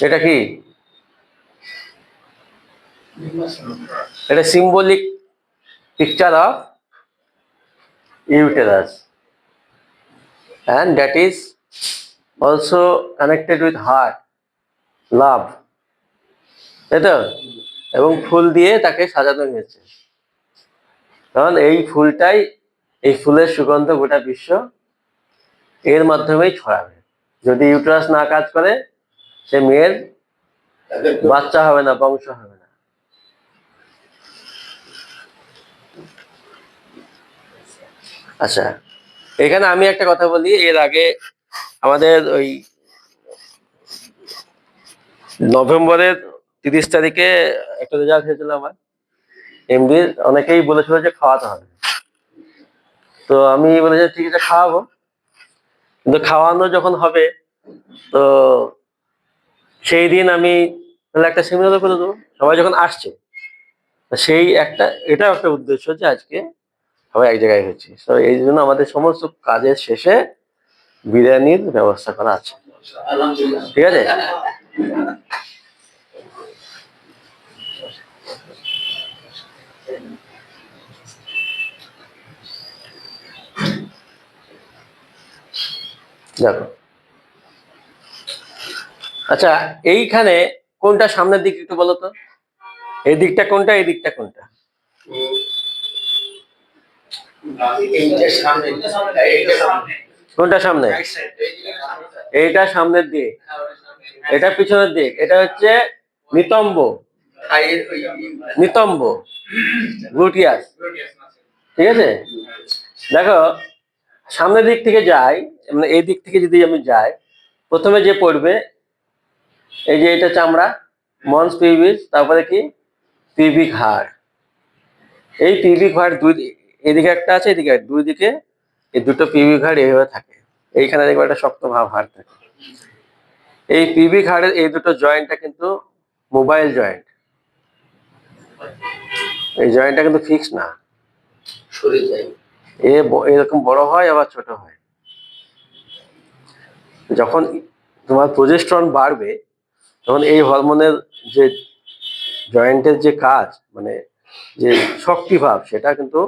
এটা কি? এটা symbolic picture of uterus and that is also connected with heart, love, তাই তো? এবং ফুল দিয়ে তাকে সাজানো হয়েছে, কারণ এই ফুলটাই, এই ফুলের সুগন্ধ গোটা বিশ্ব এর মাধ্যমেই ছড়াবে। যদি ইউটেরাস না কাজ করে, সে মেয়ের বাচ্চা হবে না, বংশ হবে না। আচ্ছা, এখানে আমি একটা কথা বলি। এর আগে আমাদের ওই নভেম্বরের 30 তারিখে একটা রেজাল্ট হয়েছিল আমার এমডি, অনেকেই বলেছিল যে খাওয়াতে হবে। তো আমি বলেছি ঠিক আছে খাওয়াবো, কিন্তু খাওয়ানো যখন হবে তো সেই দিন আমি তাহলে একটা সেমিনার করে দেবো, সবাই যখন আসছে। সেই একটা, এটাও একটা উদ্দেশ্য যে আজকে সবাই এক জায়গায় হচ্ছে। তো এই জন্য আমাদের সমস্ত কাজের শেষে বিরিয়ানির ব্যবস্থা করা আছে, ঠিক আছে? দেখো, আচ্ছা এইখানে কোনটা সামনের দিক একটু বলো তো, এই দিকটা কোনটা, এই দিকটা কোনটা? কোনটা সামনে? এইটা সামনের দিক, এটা পিছনের দিক। এটা হচ্ছে নিতম্ব, নিতম্ব গ্লুটিয়াস, ঠিক আছে? দেখো, সামনের দিক থেকে যাই, মানে এই দিক থেকে যদি আমি যাই, প্রথমে যে পড়বে এই যে এটা চামড়া, মন্স পিউবিস, তারপরে কি পিউবিক হাড়। এই পিউবিক হাড় দুই, এদিকে একটা আছে, এদিকে দুই দিকে এই দুটো পিউবিক হাড় এইভাবে থাকে। এইখানে দেখবে একটা শক্ত ভাব হাড় থাকে। এই পিউবিক হাড়ের এই দুটো জয়েন্টটা কিন্তু মোবাইল জয়েন্ট, এই জয়েন্টটা কিন্তু ফিক্স না, সরে যায়। এরকম বড় হয় আবার ছোট হয়। যখন তোমার প্রজেস্টেরন বাড়বে, তখন এই হরমোনের যে জয়েন্টের যে কাজ, মানে যে শক্তিভাব, সেটা কিন্তু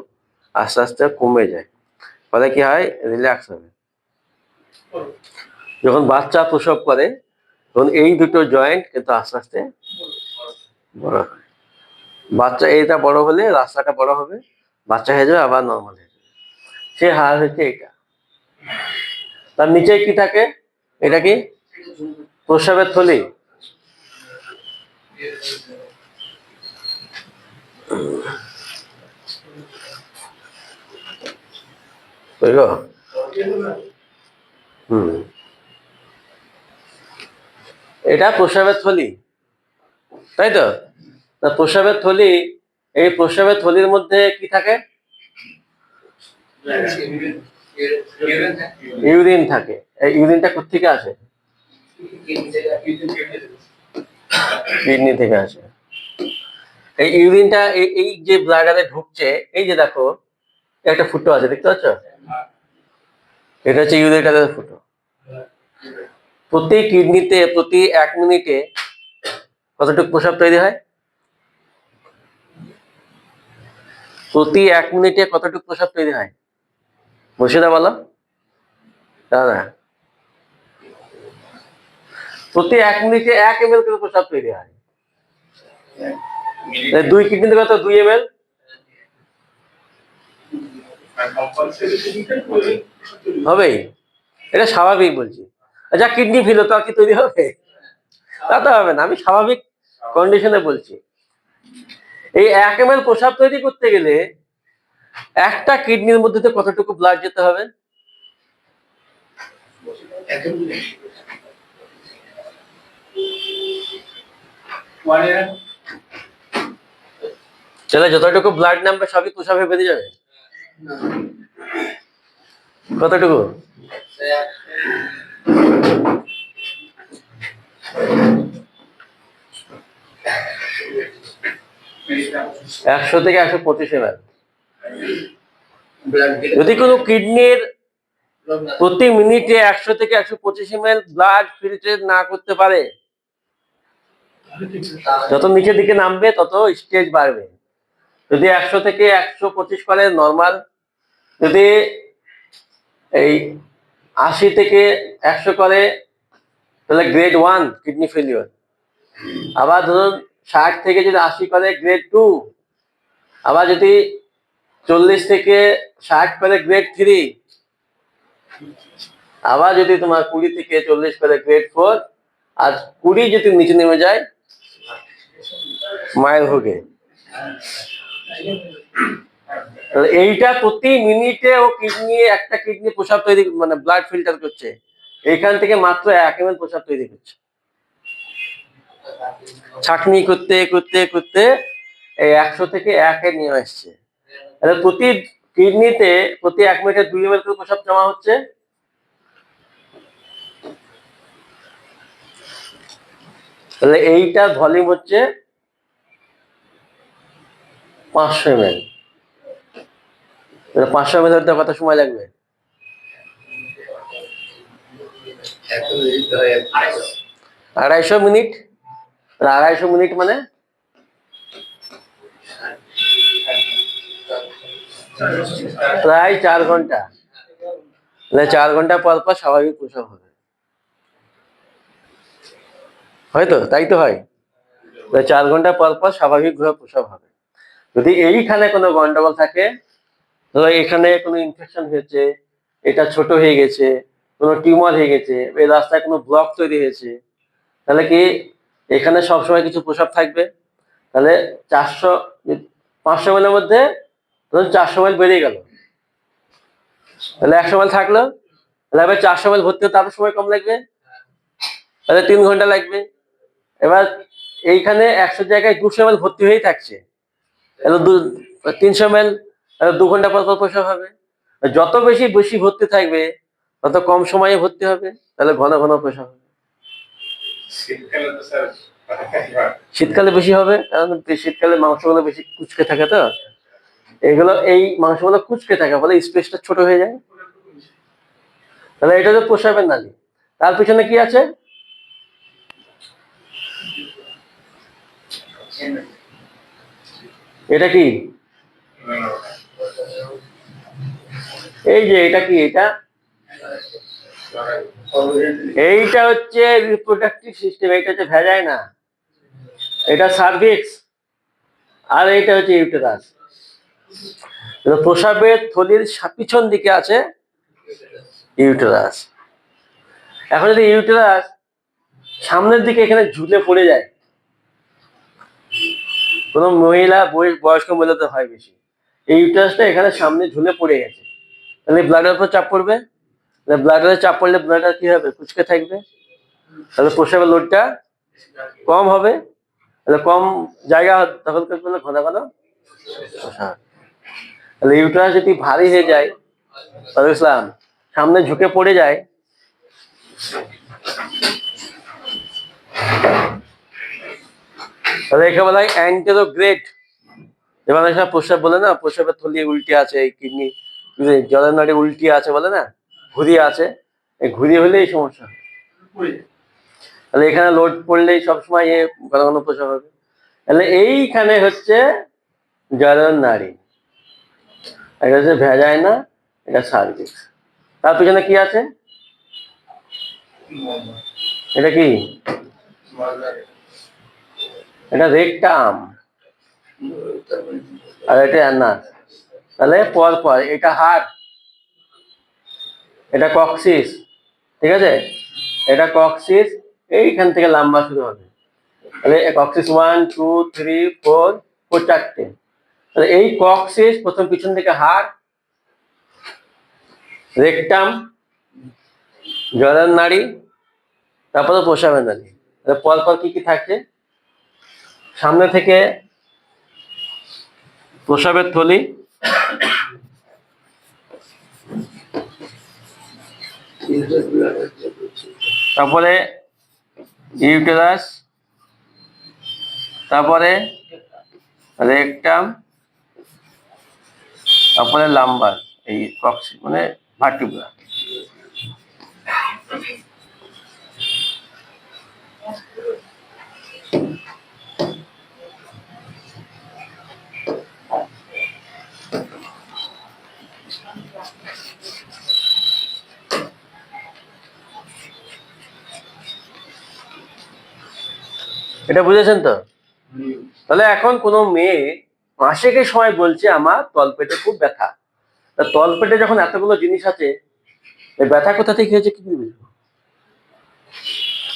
আস্তে আস্তে কমে যায়। ফলে কি হয়, রিল্যাক্স হবে। যখন বাচ্চা প্রসব করে তখন এই দুটো জয়েন্ট কিন্তু আস্তে আস্তে বড় হয়। বাচ্চা এইটা বড় হলে রাস্তাটা বড় হবে, বাচ্চা হয়ে যাবে, আবার নর্মাল হয়ে যাবে। সে হার হচ্ছে এটা। তার নিচে কি থাকে? এটা কি? প্রস্রাবের থলি। এটা প্রস্রাবের থলি, তাই তো? প্রস্রাবের থলি, এই প্রস্রাবের থলির মধ্যে কি থাকে? ইউরিন থাকে। এই ইউরিনটা কোত্থেকে আসে? কিডনি থেকে আসে। এই ইউরিনটা এই যে ব্লাডারে ঢুকছে, এই যে দেখো একটা ফুটো আছে, দেখতে পাচ্ছ? এটা হচ্ছে ইউরেটারের ফুটো। প্রতি কিডনিতে প্রতি 1 মিনিটে কতটুকু প্রস্রাব তৈরি হয়? প্রতি 1 মিনিটে কতটুকু প্রস্রাব তৈরি হয়? মুর্শিদা বলো। না, প্রতি 1 মিনিটে 1 ml করে প্রস্রাব তৈরি হয়। 2 কিডনি থেকে তো 2 ml হবেই, এটা স্বাভাবিক বলছি। আচ্ছা কিডনি ফেল তো আর কি তৈরি হবে? তা তো হবে না, আমি স্বাভাবিক কন্ডিশনে বলছি। এই 1 ml প্রস্রাব তৈরি করতে গেলে একটা কিডনির মধ্যে তো কতটুকু ব্লাড যেতে হবে? তাহলে যতটুকু ব্লাড নামবে সবই প্রস্রাবে বেরিয়ে যাবে? কতটুকু? 100 থেকে 125 ml। যদি কোনো কিডনির প্রতি মিনিটে 100 থেকে 125 ml ব্লাড ফিল্টার না করতে পারে, যত নিচের দিকে নামবে তত স্টেজ বাড়বে। যদি 100 থেকে 125 করে নর্মাল, যদি এই 80 থেকে 100 করে তাহলে গ্রেড 1 কিডনি ফেলিওর। আবার ধরুন 60 থেকে যদি 80 করে গ্রেড 2, আবার যদি 40 থেকে 60 করে গ্রেড 3, আবার যদি তোমার 20 থেকে 40 করে গ্রেড 4, আর 20 যদি নিচে নেমে যায় মায়ের ভোগে। এইটা প্রতি মিনিটে ও কিডনি, একটা কিডনি প্রস্রাব তৈরি মানে ব্লাড ফিল্টার করছে, এইখান থেকে মাত্র 1 ml প্রস্রাব তৈরি করছে। ছাঁকনি করতে করতে করতে এই 100 থেকে 1-এ নিয়ে আসছে। তাহলে প্রতি কিডনিতে প্রতি 1 মিনিটে 2 ml করে প্রস্রাব জমা হচ্ছে। তাহলে এইটার ভলিউম হচ্ছে 500 ml। 500 ml হতে কত সময় লাগবে? 250 মিনিট। 250 মিনিট মানে প্রায় 4 ঘন্টা। তাহলে 4 ঘন্টা পর পর স্বাভাবিক প্রস্রাব হবে, হয়তো? তাই তো হয়। 4 ঘন্টা পর পর স্বাভাবিক ভাবে প্রস্রাব হবে। যদি এইখানে কোনো গন্ডগোল থাকে, ধরো এখানে কোনো ইনফেকশন হয়েছে, এটা ছোট হয়ে গেছে, কোনো টিউমার হয়ে গেছে, এই রাস্তায় কোনো ব্লক তৈরি হয়েছে, তাহলে কি এখানে সবসময় কিছু প্রস্রাব থাকবে? তাহলে 500 ml মধ্যে ধরুন 400 ml বেরিয়ে গেল, তাহলে 100 ml থাকলো, তাহলে এবার 400 ml ভর্তি হতে আরো সময় কম লাগবে, তাহলে 3 ঘন্টা লাগবে। এবার এইখানে 100 জায়গায় 200 ml ভর্তি হয়েই থাকছে, তাহলে 300 ml, 2 ঘন্টা পর পর প্রস্রাব হবে। যত বেশি বেশি ভর্তি থাকবে তত কম সময়ে ভর্তি হবে, তাহলে ঘন ঘন প্রস্রাব হবে। শীতকালে বেশি হবে, কারণ শীতকালে মাংসগুলো বেশি কুচকে থাকে, তো এগুলো এই মাংসগুলো কুচকে থাকে বলে স্পেসটা ছোট হয়ে যায়। তাহলে এটা তো প্রস্রাবের নালী। তার পিছনে কি আছে? এটা কি? এই যে এটা কি? এটা এইটা হচ্ছে রিপ্রোডাক্টিভ সিস্টেম, এটা হচ্ছে ভ্যাজাইনা, এটা সার্ভিক্স, আর এইটা হচ্ছে ইউটেরাস। প্রস্রাবের থলির পিছন দিকে আছে ইউটেরাস। এখন যদি ইউটেরাস সামনের দিকে এখানে ঝুলে পড়ে যায়, কোনো মহিলা বয়স্ক মহিলাতে হয় বেশি, এই ইউটেরাসটা এখানে সামনে ঝুলে পড়ে গেছে, তাহলে ব্লাডের উপর চাপ পড়বে, ব্লাডের চাপ পড়লে ব্লাডটা কি হবে? কুচকে থাকবে, তাহলে প্রস্রাবের লোডটা কম হবে, তাহলে কম জায়গা দখল করতে হলে ঘন ঘন প্রস্রাব। তাহলে ইউটেরাস যদি ভারী হয়ে যায়, ইসলাম সামনে ঝুঁকে পড়ে যায়, তাহলে একে বলা হয় অ্যান্টেরোগ্রেড। এবার সব প্রস্রাব বলে না, প্রস্রাবের থলি উল্টে আছে, এই কিডনি জলের নাড়ি উল্টে আছে বলে না, ঘুরিয়ে আছে, এই ঘুরিয়ে হলে এই সমস্যা। তাহলে এখানে লোড পড়লেই সবসময় ঘন ঘন প্রস্রাব হবে। তাহলে এইখানে হচ্ছে জলের নাড়ি, এটা হচ্ছে ভ্যাজাইনা, এটা সার্ভিক্স। তার পিছনে কি আছে? এটা কি? এটা রেকটাম আর এটা অ্যানাস। তাহলে পর পর এটা হার্ট, এটা কক্সিস, ঠিক আছে? এটা কক্সিস, এইখান থেকে লম্বা শুরু হবে। তাহলে কক্সিস 1 2 3 4, 4 তাহলে এই কক্সিস প্রথম পিছন থেকে হার্ট, রেকটাম, জরায়ুর নাড়ি, তারপরে প্রস্রাবের নাড়ি। পর পর কি কি থাকছে? সামনে থেকে প্রস্রাবের থলি, তারপরে ইউটেরাস, তারপরে রেকটাম, তারপরে লাম্বার, এই কক্সি মানে ভার্টিব্রা। এটা বুঝেছেন তো? তাহলে এখন কোনো মেয়ে মাসিকের সময় বলছে আমার তলপেটে খুব ব্যথা, তা তলপেটে যখন এতগুলো জিনিস আছে, এই ব্যথা কোথা থেকে হয়েছে কি বুঝবো?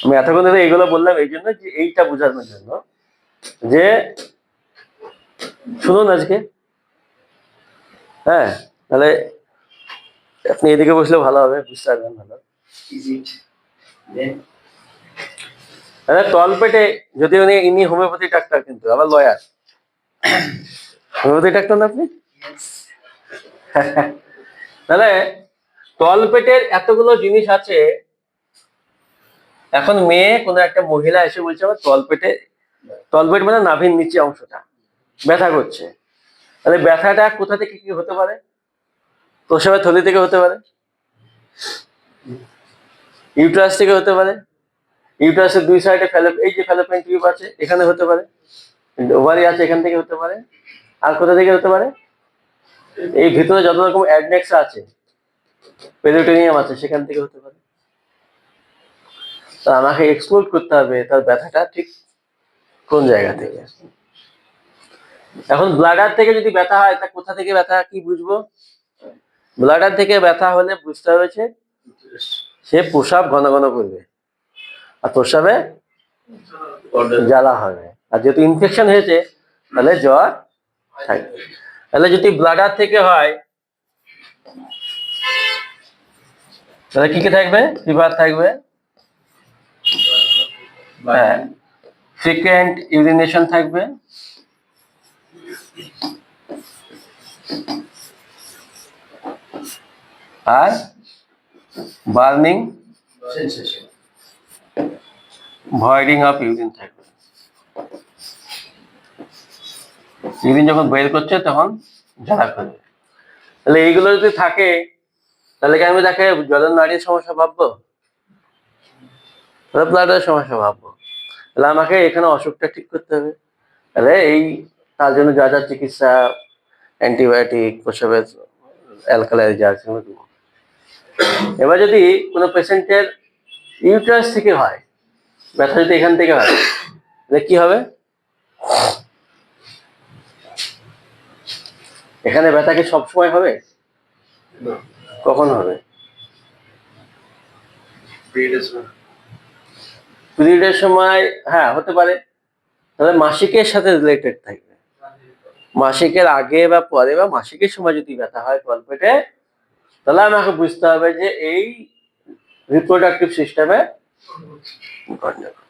আমি এতক্ষণ ধরে এইগুলো বললাম এই জন্য যে এইটা বোঝানোর জন্য যে শুনুন আজকে, হ্যাঁ, তাহলে আপনি এদিকে বসলে ভালো হবে, বুঝতে পারবেন ভালো। তলপেটে, যদি ইনি হোমিওপ্যাথি ডাক্তার কিন্তু আবার লয়ার, হোমিওপ্যাথি ডাক্তার না আপনি? তাহলে তলপেটের এতগুলো জিনিস আছে, এখন মেয়ে কোনো একটা মহিলা এসে বলছে আমার তলপেটে, তলপেট মানে নাভির নিচে অংশটা ব্যথা করছে, তাহলে ব্যথাটা কোথা থেকে কি হতে পারে? প্রস্রাবের থলি থেকে হতে পারে, ইউট্রাস থেকে হতে পারে, ইউট্রাসের দুই সাইডে এই যে ফ্যালোপিয়ান টিউব আছে এখানে হতে পারে, ওভারি আছে এখান থেকে হতে পারে, আর কোথা থেকে হতে পারে? এই ভিতরে যত রকম অ্যাডনেক্স আছে, পেরিটোনিয়াম আছে, সেখান থেকে হতে পারে। তা আমাকে এক্সপ্লোর করতে হবে তার ব্যথাটা ঠিক কোন জায়গা থেকে। এখন ব্লাডার থেকে যদি ব্যথা হয়, তা কোথা থেকে ব্যথা কি বুঝবো? ব্লাডার থেকে ব্যথা হলে বুঝতে হয়েছে সে প্রস্রাব ঘন ঘন করবে, আর প্রস্রাবে জ্বালা হবে, আর যেহেতু ইনফেকশন হয়েছে তাহলে জ্বর থাকবে। তাহলে যদি ব্লাডার থেকে হয় তাহলে কি কি থাকবে? ফিভার থাকবে, হ্যাঁ, ফ্রিকুয়েন্ট ইউরিনেশন থাকবে, আর বার্নিং সেন্সেশন, ভয়েডিং অফ ইউরিন থাকবে। ইউরিন যখন বের করছে তখন জ্বালা করবে। তাহলে এইগুলো যদি থাকে তাহলে কি আমি তাকে জলের নাড়ির সমস্যা ভাববো? ব্লাডের সমস্যা ভাববো। তাহলে আমাকে এখানে অসুখটা ঠিক করতে হবে। তাহলে এই তার জন্য যা যা চিকিৎসা, অ্যান্টিবায়োটিক, প্রসবের অ্যালকালাইজার, সেগুলো দিব। এবার যদি কোনো পেশেন্টের ইউট্রাস থেকে হয়, ব্যথা যদি এখান থেকে হয়, তাহলে কি হবে? এখানে ব্যথা কি সবসময় হবে? কখন হবে? পিরিয়ডের সময়, হ্যাঁ হতে পারে। তাহলে মাসিকের সাথে রিলেটেড থাকবে, মাসিকের আগে বা পরে বা মাসিকের সময় যদি ব্যথা হয় তলপেটে, তাহলে আমাকে বুঝতে হবে যে এই রিপ্রোডাক্টিভ সিস্টেমে গন্ডগোল।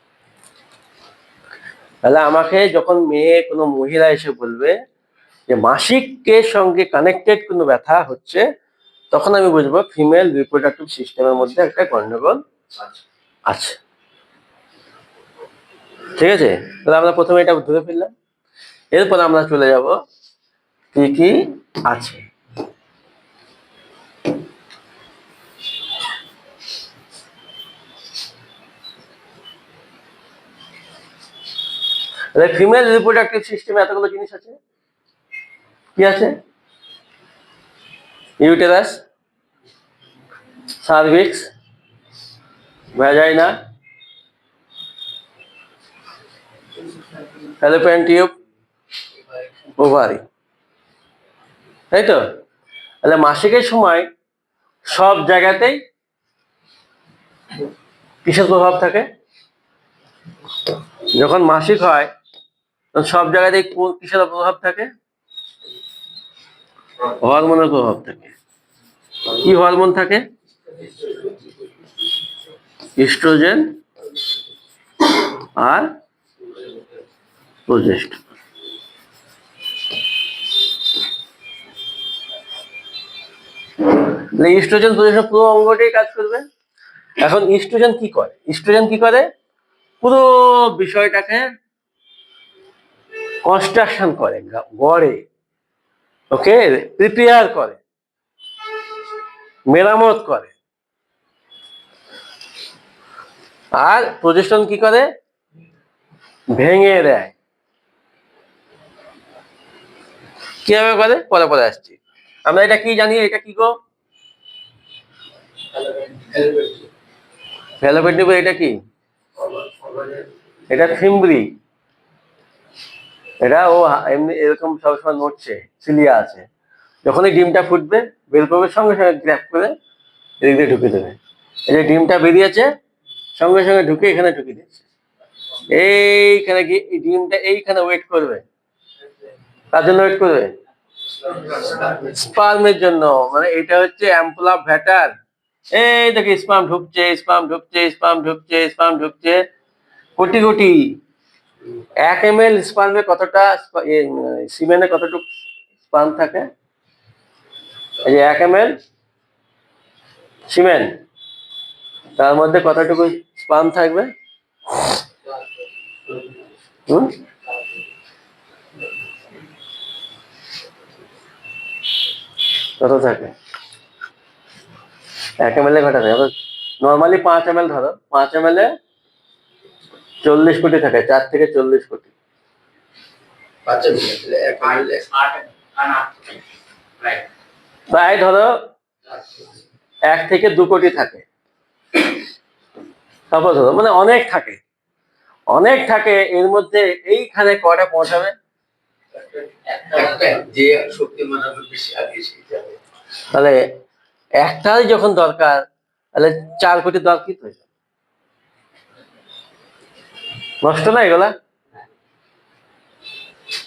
তাহলে আমাকে যখন মেয়ে কোনো মহিলা এসে বলবে যে মাসিকের সঙ্গে কানেক্টেড কোনো ব্যথা হচ্ছে, তখন আমি বুঝবো ফিমেল রিপ্রোডাক্টিভ সিস্টেমের মধ্যে একটা গন্ডগোল আছে। ঠিক আছে? তাহলে আমরা প্রথমে এটা ধরে ফেললাম, এরপর আমরা চলে যাব কি কি আছে। ফিমেল রিপ্রোডাক্টিভ সিস্টেমে এতগুলো জিনিস আছে। কি আছে? Uterus, cervix, vagina, Fallopian tube, ovary, তাই তো? তাহলে মাসিকের সময় সব জায়গাতেই কিসের প্রভাব থাকে? যখন মাসিক হয় তখন সব জায়গাতেই কিসের প্রভাব থাকে? হরমোনের প্রভাব থাকে। কি হরমোন থাকে? ইস্ট্রোজেন আর প্রোজেস্টেরন। ইস্ট্রোজেন প্রোজেস্টেরন পুরো অঙ্গটাই কাজ করবে। এখন ইস্ট্রোজেন কি করে? ইস্ট্রোজেন কি করে? পুরো বিষয়টাকে কনস্ট্রাকশন করে, গড়ে, ওকে প্রিপেয়ার করে, মেরামত করে। আর প্রজেস্টেরন কি করে? ভেঙে দেয়। কিভাবে করে? পরে পরে আসছি। আমরা এটা কি জানি? এটা কি গো? ভ্যালোপিয়ান টিউব। এটা কি? এটা ফিমব্রি। এটা ও এমনি এরকম সবসময় নড়ছে, সিলিয়া আছে। যখনই ডিমটা ফুটবে বের করবে, সঙ্গে সঙ্গে গ্র্যাপ করে এদিক দিয়ে ঢুকে দেবে। এই যে ডিমটা বেরিয়েছে, সঙ্গে সঙ্গে ঢুকে এখানে ঢুকিয়ে দিচ্ছে। এইখানে গিয়ে এই ডিমটা এইখানে ওয়েট করবে। তার জন্য ওয়েট করবে স্পার্মের জন্য। মানে এটা হচ্ছে অ্যাম্পুলা ভ্যাটার। এই দেখে স্পার্ম ঢুকছে, স্পার্ম ঢুকছে, স্পার্ম ঢুকছে, স্পার্ম ঢুকছে, কোটি কোটি। 1 ml স্পার্মে কতটা সিমেনে কতটুকু স্পার্ম থাকে? এই যে 1 ml সিমেন, তার মধ্যে কতটুকু স্পার্ম থাকবে? কত থাকে? 1 ml ঘটা থাকে। নর্মালি 5 ml ধরো, 5 ml 40 কোটি থাকে, 4 থেকে 40 কোটি। প্রায় ধরো 1 থেকে 2 কোটি থাকে। তারপর ধরো মানে অনেক থাকে, অনেক থাকে। এর মধ্যে এইখানে কয়টা পৌঁছাবে? যে শক্তিমান হবে বেশি আগে সেই যাবে। তাহলে একটাই যখন দরকার, তাহলে 4 কোটি দরকার কি? নষ্ট না এগুলা?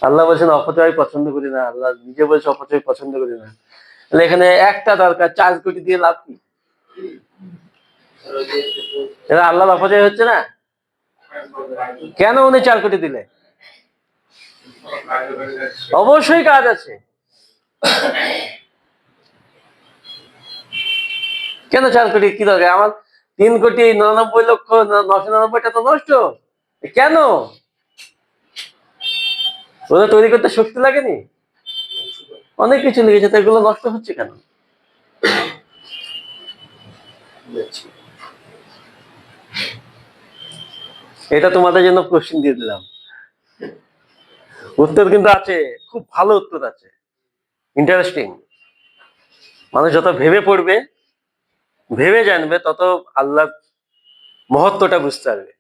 আল্লাহ বলছেন অপচয় পছন্দ করি না, আল্লাহ নিজে বলছে অপচয় পছন্দ করি না। তাহলে এখানে একটা দরকার, 4 কোটি দিয়ে লাভ কি? এটা আল্লাহর অপচয় হচ্ছে না? কেন উনি 4 কোটি দিলে? অবশ্যই কাজ আছে। কেন 4 কোটি কি দরকার? আমার 3,99,99,999 তো নষ্ট। কেন? ওদের তৈরি করতে শক্তি লাগেনি? অনেক কিছু লেগেছে, তো এগুলো নষ্ট হচ্ছে কেন? এটা তোমাদের জন্য কোশ্চেন দিয়ে দিলাম, উত্তর কিন্তু আছে, খুব ভালো উত্তর আছে, ইন্টারেস্টিং। মানুষ যত ভেবে পড়বে, ভেবে জানবে, তত আল্লাহ মহত্বটা বুঝতে পারবে।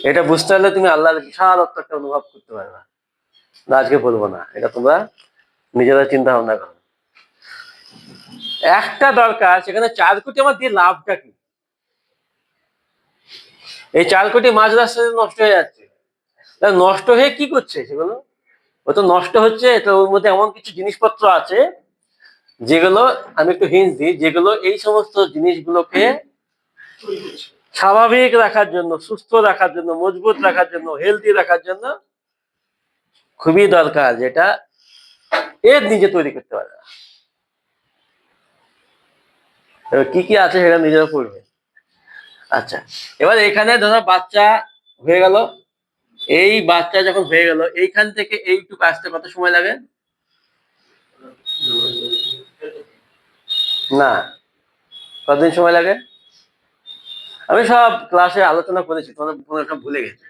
এটা বুঝতে পারলে তুমি আল্লাহর বিশালত্বটা অনুভব করতে পারবে। আজকে বলবো না, এটা তোমরা নিজেরা চিন্তা ভাবনা করো। একটা দরকার, সেখানে 4 কোটি আমার দিয়ে লাভটা কি? এই 4 কোটি মাঝ রাস্তায় নষ্ট হয়ে যাচ্ছে। নষ্ট হয়ে কি করছে সেগুলো? ও তো নষ্ট হচ্ছে, তো ওর মধ্যে এমন কিছু জিনিসপত্র আছে যেগুলো, আমি একটু হিন্ট দিই, যেগুলো এই সমস্ত জিনিসগুলোকে স্বাভাবিক রাখার জন্য, সুস্থ রাখার জন্য, মজবুত রাখার জন্য, হেলদি রাখার জন্য খুবই দরকার, যেটা এর নিজে তৈরি করতে পারে না। কি কি আছে সেটা নিজেরা পড়বে। আচ্ছা, এবার এখানে ধরো বাচ্চা হয়ে গেল। এই বাচ্চা যখন হয়ে গেল, এইখান থেকে এইটুকু আসতে কত সময় লাগে? না, কতদিন সময় লাগে? আমি সব ক্লাসে আলোচনা করেছি, তোমরা সব ভুলে গেছো।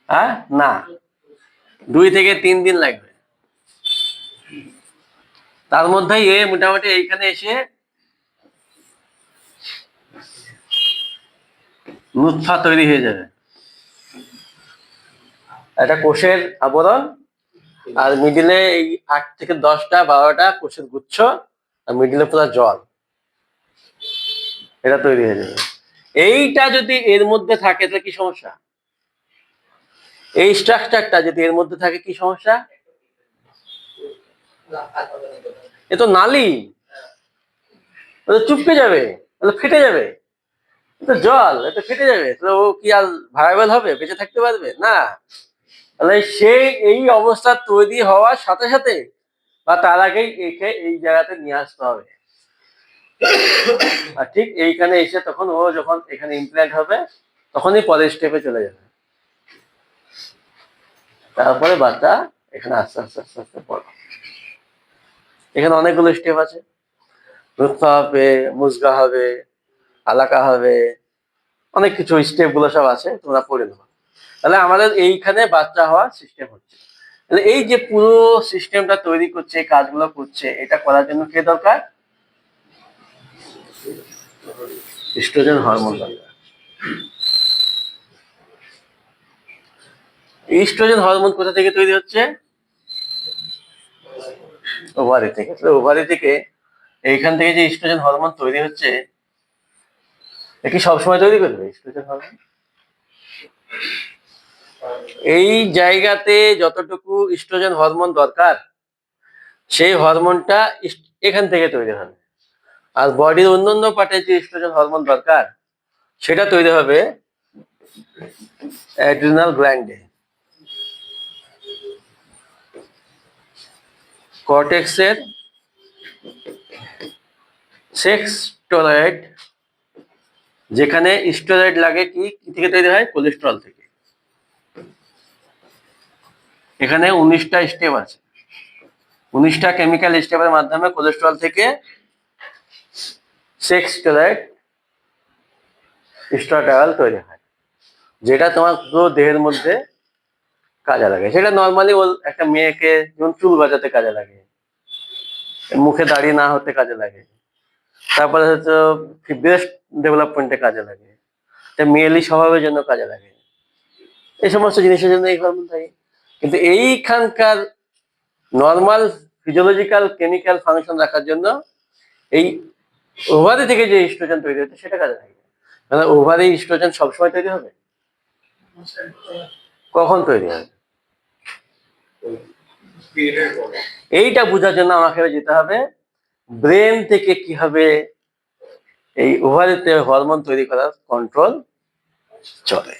হ্যাঁ, না, 2 থেকে 3 দিন লাগবে। তার মধ্যেই এ মোটামুটি এইখানে এসে নুৎফা তৈরি হয়ে যাবে, একটা কোষের আবরণ, আর মিডিলে এই 8 থেকে 10টা 12টা কোষের গুচ্ছ, আর মিডিলে পুরো জল, এটা তৈরি হয়ে যাবে। এইটা যদি এর মধ্যে থাকে তাহলে কি সমস্যা? এই স্ট্রাকচারটা যদি এর মধ্যে থাকে কি সমস্যা? এ তো নালি, চুপকে যাবে, ফেটে যাবে, তো জল, এটা ফেটে যাবে, তাহলে ও কি আর ভায়াবল হবে, বেঁচে থাকতে পারবে না? তাহলে সেই এই অবস্থা তৈরি হওয়ার সাথে সাথে বা তার আগেই একে এই জায়গাতে নিয়ে আসতে হবে। আর ঠিক এইখানে এসে তখন ও যখন এখানে ইমপ্ল্যান্ট হবে তখনই পরের স্টেপে চলে যাবে। তারপরে বাচ্চা এখানে আস্তে আস্তে আস্তে আস্তে পড়ে। এখানে অনেকগুলো স্টেপ আছে, নুৎফা হবে, মুজগা হবে, আলাকা হবে, অনেক কিছু স্টেপ গুলো সব আছে, তোমরা পড়ে নেবো। তাহলে আমাদের এইখানে বাচ্চা হওয়ার সিস্টেম হচ্ছে। তাহলে এই যে পুরো সিস্টেমটা তৈরি করছে, কাজগুলো করছে, এটা করার জন্য কে দরকার? ইস্ট্রোজেন হরমোন দরকার। ইস্ট্রোজেন হরমোন কোথা থেকে তৈরি হচ্ছে? ওভারি থেকে। ওভারি থেকে এইখান থেকে যে ইস্ট্রোজেন হরমোন তৈরি হচ্ছে, এ কি সবসময় তৈরি করবে ইস্ট্রোজেন হরমোন? এই জায়গাতে যতটুকু ইস্ট্রোজেন হরমোন দরকার সেই হরমোনটা এখান থেকে তৈরি হবে, আর বডির অন্যান্য পার্টে যে ইস্ট্রোজেন হরমোন দরকার সেটা তৈরি হবে অ্যাড্রিনাল গ্ল্যান্ডে। কর্টেক্সের সেক্স স্টেরয়েড, যেখানে স্টেরয়েড লাগে কি থেকে তৈরি হয়? কোলেস্টেরল থেকে। এখানে 19টা স্টেপ আছে, 19টা কেমিক্যাল স্টেপের মাধ্যমে কোলেস্টেরল থেকে সেক্স স্টেরয়েড স্ট্রাটাল তৈরি হয়, যেটা তোমার পুরো দেহের মধ্যে কাজে লাগে। সেটা নর্মালি একটা মেয়েকে যেমন চুল বাজাতে কাজে লাগে, মুখে দাড়ি না হতে কাজে লাগে, তারপরে হচ্ছে ব্রেস্ট ডেভেলপমেন্টে কাজে লাগে, মেয়েলি স্বভাবের জন্য কাজে লাগে, এই সমস্ত জিনিসের জন্য এই হরমোন থাকে। কিন্তু এইখানকার নর্মাল ফিজিওলজিক্যাল কেমিক্যাল ফাংশন রাখার জন্য এই ওভারি থেকে যে ইস্ট্রোজেন তৈরি হচ্ছে সেটা কাজে লাগে। মানে ওভারি ইস্ট্রোজেন সবসময় তৈরি হবে? কখন তৈরি হয়? এইটা বোঝার জন্য আমাকে যেতে হবে ব্রেন থেকে কিভাবে এই ওভারিতে হরমোন তৈরি করার কন্ট্রোল চলে।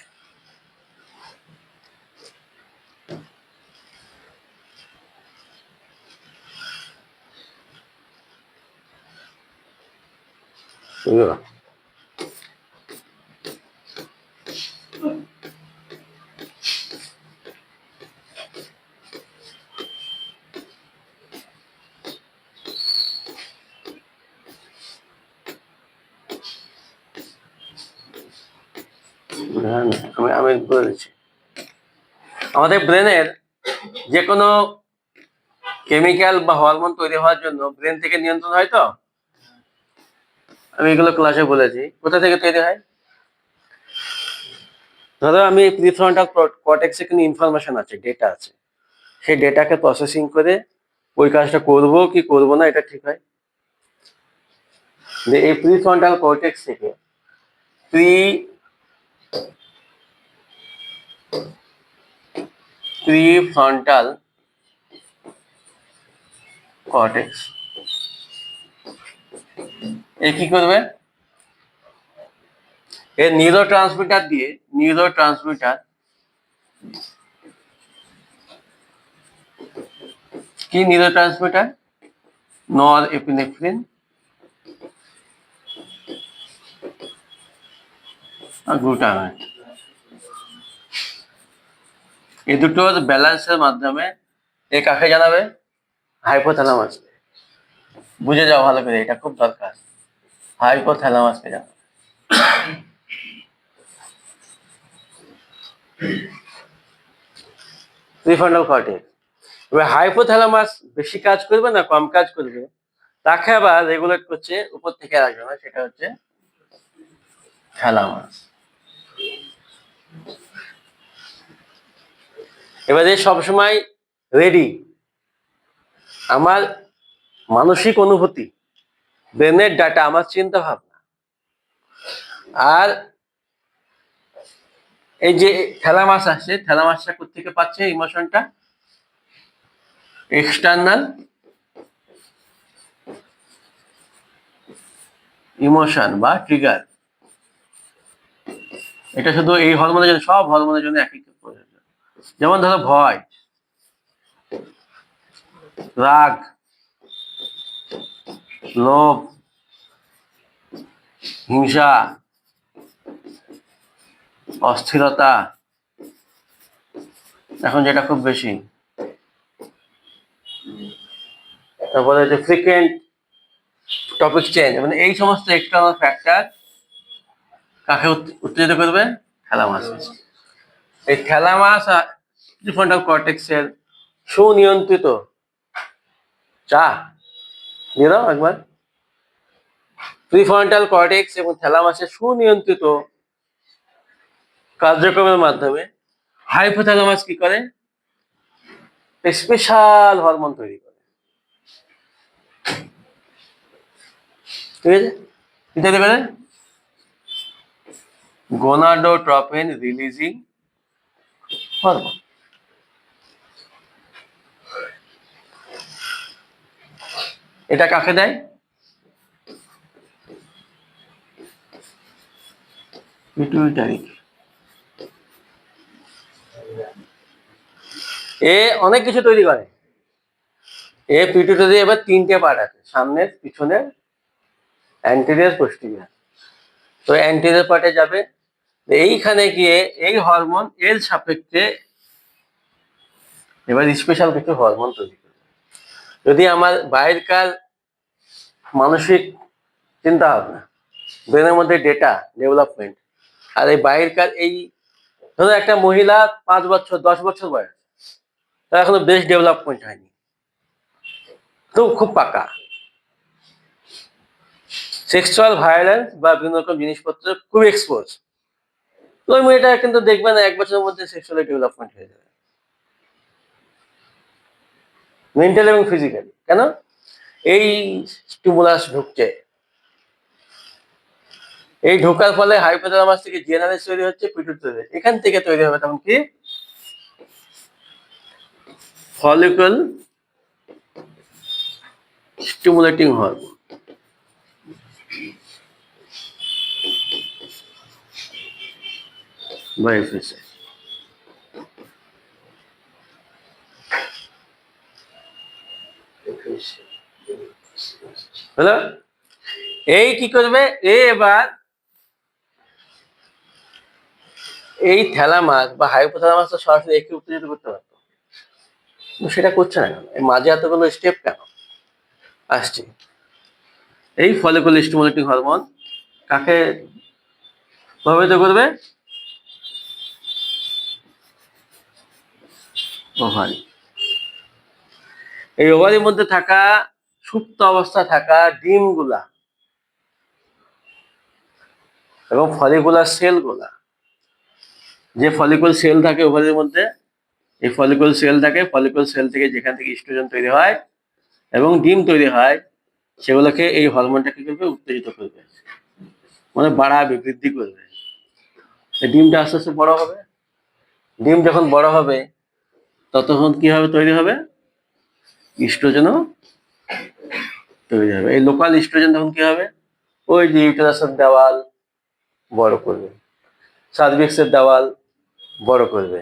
আমি বলে দিচ্ছি, আমাদের ব্রেনের যে কোনো কেমিক্যাল বা হরমোন তৈরি হওয়ার জন্য ব্রেন থেকে নিয়ন্ত্রণ হয়। তো আমি এগুলো ক্লাসে বলেছি, কোথা থেকে তৈরি হয়? ধরো আমি প্রিফ্রন্টাল কর্টেক্সে কোনো ইনফরমেশন আছে, ডেটা আছে, সেই ডেটাকে প্রসেসিং করে ওই কাজটা করবো কি করবো না এটা ঠিক হয়। যে এই প্রিফ্রন্টাল কর্টেক্স থেকে প্রিফ্রন্টাল কর্টেক্স এ কি করবে? এর নিউরোট্রান্সমিটার দিয়ে, কি নিউরোট্রান্সমিটার? নর এপিনেফ্রিন আর গ্লুটামেট, এই দুটোর ব্যালেন্সের মাধ্যমে এ কাকে জানাবে? হাইপোথ্যালামাস। বুঝে যাও ভালো করে, এটা খুব দরকার, হাইপোথ্যালামাসকে জানাবে। Prefrontal cortex. এবার হাইপোথ্যালামাস বেশি কাজ করবে না কম কাজ করবে তাকে আবার রেগুলেট করছে উপর থেকে আসবে না, সেটা হচ্ছে থ্যালামাস। এবারে সবসময় রেডি, আমার মানসিক অনুভূতি, ব্রেনের ডাটা, আমার চিন্তা ভাবনা, আর এই যে থ্যালামাস আসছে, থ্যালামাসটা কোথেকে পাচ্ছে ইমোশনটা? এক্সটার্নাল ইমোশন বা ট্রিগার। এটা শুধু এই হরমোনের জন্য, সব হরমোনের জন্য একই প্রযোজ্য। যেমন ধরো ভয়, রাগ, লোভ, হিংসা, অস্থিরতা, এখন যেটা খুব বেশি। তারপরে যে ফ্রিকুয়েন্ট টপিক চেঞ্জ, মানে এই সমস্ত এক্সটার্নাল ফ্যাক্টর কাকে উত্তেজিত করবে? থ্যালামাস। এই থ্যালামাস প্রিফ্রন্টাল কর্টেক্সের সুনিয়ন্ত্রিত, চা দিয়ে দাও একবার, প্রিফ্রন্টাল কর্টেক্স এবং থ্যালামাসের সুনিয়ন্ত্রিত কার্যক্রমের মাধ্যমে হাইপোথ্যালামাস কি করে? স্পেশাল হরমোন তৈরি করে। ঠিক আছে, কি তৈরি করে? Gonadotropin releasing hormone. এটা কাকে দেয়? পিটুইটারি। এ অনেক কিছু তৈরি করে। এ পিটুইটারি এবার তিনটে পার্ট আছে, সামনের, পিছনের, অ্যান্টেরিয়র, পোস্টেরিয়র। তো অ্যান্টেরিয়র পার্টে যাবে, এইখানে গিয়ে এই হরমোন এর সাপেক্ষে এবার স্পেশাল কিছু হরমোন তৈরি করবে। যদি আমার বাইরকার মানসিক চিন্তা ভাবনা, ব্রেনের মধ্যে ডেটা ডেভেলপমেন্ট, আর এই বাইরকার এই, ধরো একটা মহিলা 5 বছর 10 বছর বয়স, তার এখনো বেশ ডেভেলপমেন্ট হয়নি, তো খুব পাকা, সেক্সুয়াল ভায়োলেন্স বা বিভিন্ন রকম জিনিসপত্র খুব এক্সপোজ, তো ওই মেয়েটা কিন্তু দেখবে না 1 বছরের মধ্যে সেক্সুয়ালি ডেভেলপমেন্ট হয়ে যাবে, মেন্টাল এবং ফিজিক্যালি। কেন? এই স্টিমুলাস ঢুকছে, এই ঢোকার ফলে হাইপোথ্যালামাস থেকে জিএনআরএস তৈরি হচ্ছে, পিটুইটারি, এখান থেকে তৈরি হবে তখন কি? Follicle stimulating hormone. বা এফএসএস। হলো? এই কি করবে? এবার এই থ্যালামাস বা হাইপোথ্যালামাস তো সরাসরি একে উত্তেজিত করতে পারতো, সেটা করছে না কেন? এই মাঝে এতগুলো স্টেপ কেন আসছে? এই ফলিকল স্টিমুলেটিং হরমোন কাকে প্রভাবিত করবে? ওভারি। এই ওভারির মধ্যে থাকা, সুপ্ত অবস্থায় থাকা ডিমগুলা এবং ফলিকুলার সেলগুলা, যে ফলিকল সেল থাকে ওভারির মধ্যে, এই ফলিকল সেল থাকে, ফলিকল সেল থেকে যেখান থেকে ইস্ট্রোজেন তৈরি হয় এবং ডিম তৈরি হয়, সেগুলোকে এই হরমোনটা কি করবে? উত্তেজিত করবে, মানে বাড়াবে, বৃদ্ধি করবে। ডিমটা আস্তে আস্তে বড় হবে, ডিম যখন বড় হবে ততক্ষণ কি হবে? তৈরি হবে ইস্ট্রোজেনও তৈরি হবে। এই লোকাল ইস্ট্রোজেন তখন কি হবে? ওই যে ইউটেরাসের দেওয়াল বড় করবে, সার্ভিক্সের দেওয়াল বড় করবে,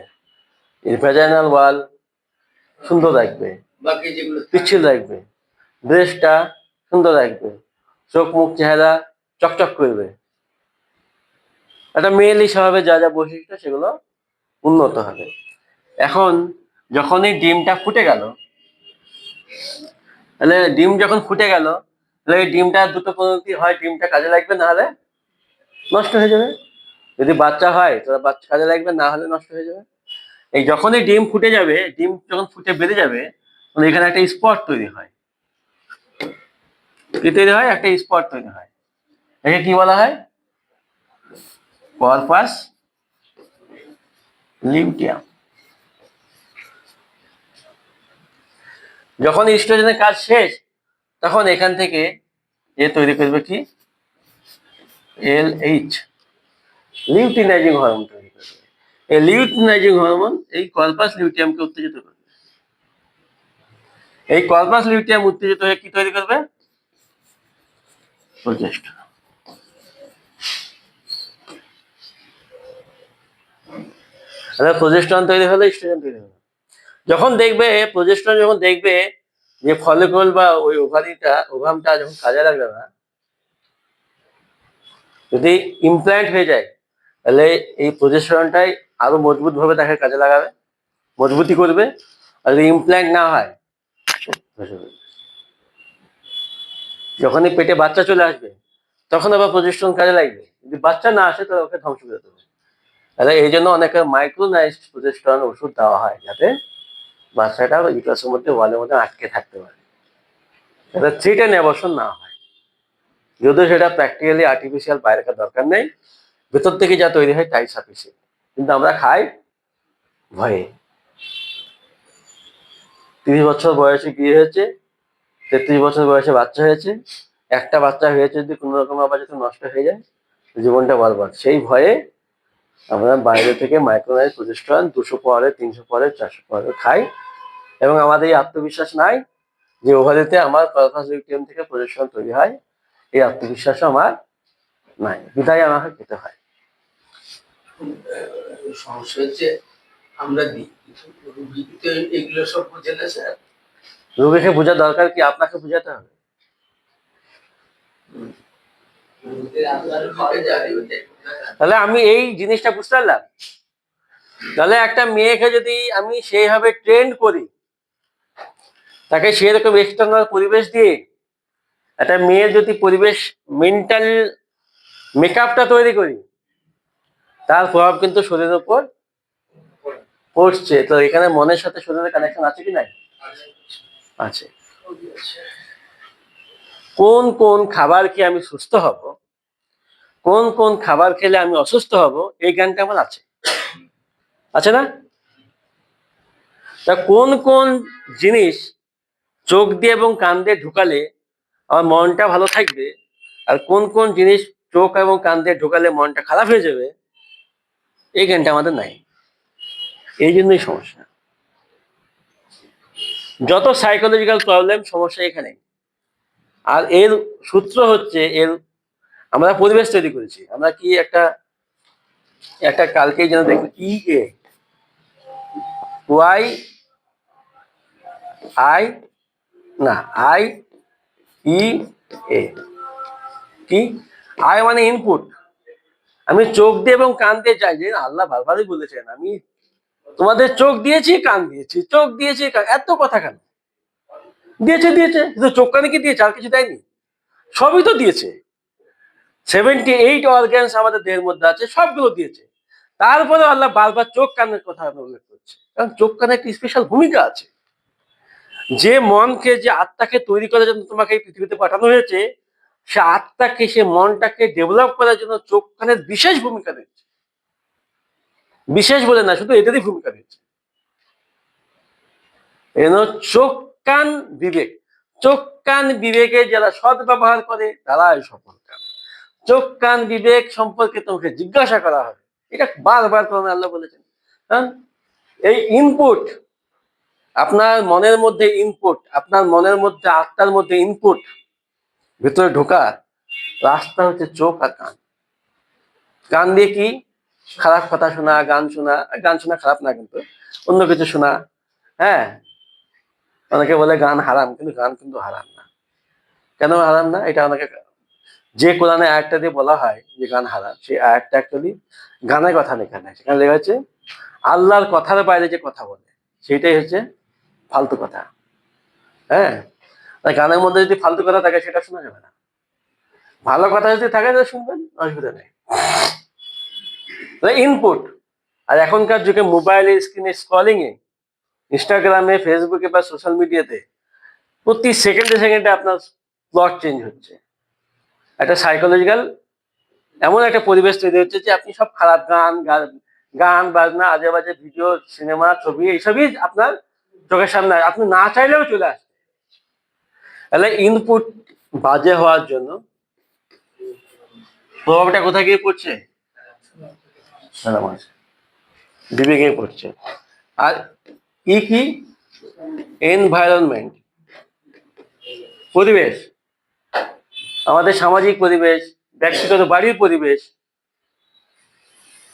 ভ্যাজাইনাল ওয়াল সুন্দর রাখবে, বাকি যেগুলো পিচ্ছিল রাখবে, ব্রেস্টটা সুন্দর রাখবে, চোখ মুখ চেহারা চকচক করবে, একটা মেয়েলি স্বভাবে যা যা বৈশিষ্ট্য সেগুলো উন্নত হবে। এখন যখন এই ডিমটা ফুটে গেল, তাহলে ডিম যখন ফুটে গেল, তাহলে এই ডিমটা দুটো পদ্ধতি হয়, ডিমটা কাজে লাগবে, না হলে নষ্ট হয়ে যাবে। যদি বাচ্চা হয় তাহলে বাচ্চা কাজে লাগবে, না হলে নষ্ট হয়ে যাবে। এই যখনই ডিম ফুটে যাবে, ডিম যখন ফুটে বেড়ে যাবে, তখন এখানে একটা স্পট তৈরি হয়। কি তৈরি হয়? একটা স্পট তৈরি হয়। একে কি বলা হয়? Corpus luteum. যখন ইস্ট্রোজেনের কাজ শেষ, তখন এখান থেকে এ তৈরি করবে কি, LH, লিউটিনাইজিং হরমোন তৈরি করবে। এই লিউটিনাইজিং হরমোন এই কর্পাস লিউটিয়ামকে উত্তেজিত করবে। এই কর্পাস লিউটিয়াম উত্তেজিত হয়ে কি তৈরি করবে, প্রোজেস্টেরন। প্রোজেস্টেরন তৈরি হলে ইস্ট্রোজেন তৈরি হবে। যখন দেখবে প্রোজেস্টেরন, যখন দেখবে যে ফলিকল বা ওই ওভামটা যখন কাজে লাগবে না, যদি ইমপ্ল্যান্ট হয়ে যায়, তাহলে এই প্রোজেস্টেরনটাই আরো মজবুত ভাবে তাকে কাজে লাগাবে, মজবুতি করবে। আর যদি ইমপ্ল্যান্ট না হয়, যখনই পেটে বাচ্চা চলে আসবে, তখন আবার প্রোজেস্টেরন কাজে লাগবে। যদি বাচ্চা না আসে, তাহলে ওকে ধ্বংস করে দেবে। তাহলে এই জন্য অনেকে মাইক্রোনাইজড প্রোজেস্টেরন ওষুধ দেওয়া হয়, যাতে বাচ্চাটা ইউটারাসের মধ্যে, ওয়ালের মধ্যে আটকে থাকতে পারে, যাতে থ্রিটেন অ্যাবর্শন না হয়। যদিও সেটা প্র্যাকটিক্যালি আর্টিফিশিয়াল বাইরে রাখার দরকার নেই, ভেতর থেকে যা তৈরি হয় তাই সাফিসিয়েন্ট। কিন্তু আমরা খাই ভয়ে। 30 বছর বয়সে বিয়ে হয়েছে, 33 বছর বয়সে বাচ্চা হয়েছে, একটা বাচ্চা হয়েছে যদি কোনো রকম আবার যদি নষ্ট হয়ে যায়, জীবনটা বরবাদ। সেই ভয়ে আমরা বাইরে থেকে মাইক্রোনাইজ প্রোজেস্টেরন 200 পাওয়ারে, 300 পাওয়ারে, 400 পাওয়ারে খাই। এবং আমাদের এই আত্মবিশ্বাস নাই যে ওভারিতে আমার কর্পাস লিউটিয়াম থেকে প্রোজেস্টেরন তৈরি হয়, এই আত্মবিশ্বাসও আমার নাই, বিধায় আমাকে খেতে হয়। সমস্যা হচ্ছে আমরা এগুলো সব বুঝে না স্যার। রোগীকে বোঝার দরকার কি, আপনাকে বোঝাতে হবে। তাহলে আমি এই জিনিসটা বুঝতে পারলাম। তাহলে একটা মেয়েকে যদি আমি সেইভাবে ট্রেন করি, তাকে সেরকম এক্সটার্নাল পরিবেশ দিয়ে একটা মেয়ের যদি পরিবেশ, মেন্টাল মেকআপটা তৈরি করি, তার প্রভাব কিন্তু শরীরের উপর পড়ছে। তো এখানে মনের সাথে শরীরের কানেকশন আছে কি নাই? আছে। কোন কোন খাবার খেয়ে আমি সুস্থ হব, কোন কোন খাবার খেলে আমি অসুস্থ হব, এই জ্ঞানটা আমার আছে না? তা কোন কোন জিনিস চোখ দিয়ে এবং কান দিয়ে ঢুকালে আমার মনটা ভালো থাকবে, আর কোন কোন জিনিস চোখ এবং কান দিয়ে ঢুকালে মনটা খারাপ হয়ে যাবে, এই জ্ঞানটা আমাদের নাই। এই জন্যই সমস্যা। যত সাইকোলজিক্যাল প্রবলেম, সমস্যা এখানে। আর এর সূত্র হচ্ছে, আমরা পরিবেশ তৈরি করেছি। আমরা কি একটা একটা কালকেই যেন দেখি, EA ওয়াই আই না IE, কি আই মানে ইনপুট। আমি চোখ দিয়ে এবং কান দিয়ে চাই, যে আল্লাহ বারবারই বলেছেন আমি তোমাদের চোখ দিয়েছি, কান দিয়েছি, চোখ দিয়েছি, এত কথা কেন? দিয়েছে কিন্তু চোখ কানে কি দিয়েছে? আর কিছু দেয়নি? সবই তো দিয়েছে। 78 অর্গানস আমাদের দেহের মধ্যে আছে, সবগুলো দিয়েছে। তারপরে আল্লাহ বারবার চোখ কানের কথা উল্লেখ করছে, কারণ চোখ কানে একটি স্পেশাল ভূমিকা আছে। যে মনকে, যে আত্মাকে তৈরি করার জন্য তোমাকে এই পৃথিবীতে পাঠানো হয়েছে, সে আত্মাকে, সে মনটাকে ডেভেলপ করার জন্য চোখ কানের বিশেষ ভূমিকা রয়েছে। বিশেষ বলে না, শুধু এটারই ভূমিকা রয়েছে। চোখ কান বিবেক, চোখ কান বিবেকে যারা সৎ ব্যবহার করে তারাই সফল। চোখ কান বিবেক সম্পর্কে তোমাকে জিজ্ঞাসা করা হবে, এটা বারবার কোরআনে আল্লাহ বলেছেন। হ্যাঁ, এই ইনপুট আপনার মনের মধ্যে, ইনপুট আপনার মনের মধ্যে, আত্মার মধ্যে ইনপুট ভেতরে ঢোকার রাস্তা হচ্ছে চোখ আর কান। কান দিয়ে কি? খারাপ কথা শোনা, গান শোনা। গান শোনা খারাপ না, কিন্তু অন্য কিছু শোনা। হ্যাঁ, অনেকে বলে গান হারাম, কিন্তু গান কিন্তু হারাম না। কেন হারাম না? এটা অনেকে, যে কোরআনে আয়াতটা দিয়ে বলা হয় যে গান হারাম, সেই আয়াতটা অ্যাকচুয়ালি গানের কথা লেখা নাই। সেখানে লেখা হচ্ছে আল্লাহর কথার বাইরে যে কথা বলে, সেটাই হচ্ছে ফালতু কথা। হ্যাঁ, গানের মধ্যে যদি ফালতু কথা থাকে, সেটা শোনা যাবে না। ভালো কথা যদি থাকে, তাহলে শুনবেন, অসুবিধা নেই। ইনপুট। আর এখনকার যুগে মোবাইলে স্ক্রিনে স্ক্রলিং এ, ইনস্টাগ্রামে, ফেসবুকে বা সোশ্যাল মিডিয়াতে প্রতি সেকেন্ডে সেকেন্ডে আপনার প্লট চেঞ্জ হচ্ছে। একটা সাইকোলজিক্যাল এমন একটা পরিবেশ তৈরি হচ্ছে যে আপনি সব খারাপ গান বাজনা, আজে বাজে ভিডিও, সিনেমা, ছবি, এইসবই আপনার চোখের সামনে, আপনি না চাইলেও চলে আসছে। তাহলে ইনপুট বাজে হওয়ার জন্য প্রভাবটা কোথায় গিয়ে পড়ছে? বিবেকে পড়ছে। আর কি এনভায়রনমেন্ট, পরিবেশ, আমাদের সামাজিক পরিবেশ, ব্যক্তিগত বাড়ির পরিবেশ,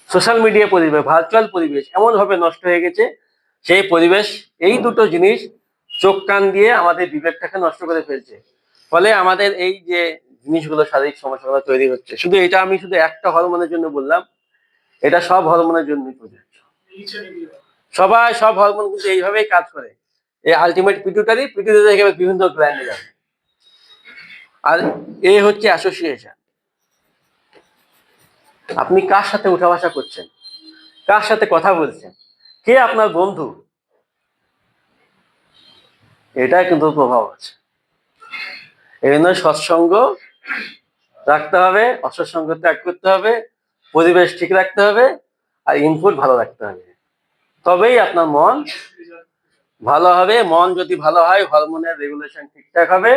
সোশ্যাল মিডিয়া পরিবেশ, ভার্চুয়াল পরিবেশ এমন ভাবে নষ্ট হয়ে গেছে, সেই পরিবেশ, এই দুটো জিনিস চোখ কান দিয়ে আমাদের বিবেকটাকে নষ্ট করে ফেলছে। ফলে আমাদের এই যে জিনিসগুলো, শারীরিক সমস্যাগুলো তৈরি হচ্ছে, শুধু এটা আমি শুধু একটা হরমোনের জন্য বললাম, এটা সব হরমোনের জন্যই প্রযোজ্য। সব হরমোন কিন্তু এইভাবেই কাজ করে। এই আলটিমেট পিটুটারি থেকে বিভিন্ন গ্ল্যান্ডে যাবে। আর এ হচ্ছে অ্যাসোসিয়েশন। আপনি কার সাথে উঠা বসা করছেন, কার সাথে কথা বলছেন, কে আপনার বন্ধু, এটা কিন্তু প্রভাব আছে। এই জন্য সৎসঙ্গ রাখতে হবে, অসৎসঙ্গ ত্যাগ করতে হবে, পরিবেশ ঠিক রাখতে হবে, আর ইনপুট ভালো রাখতে হবে। তবেই আপনার মন ভালো হবে। মন যদি ভালো হয়, হরমোনের রেগুলেশন ঠিকঠাক হবে,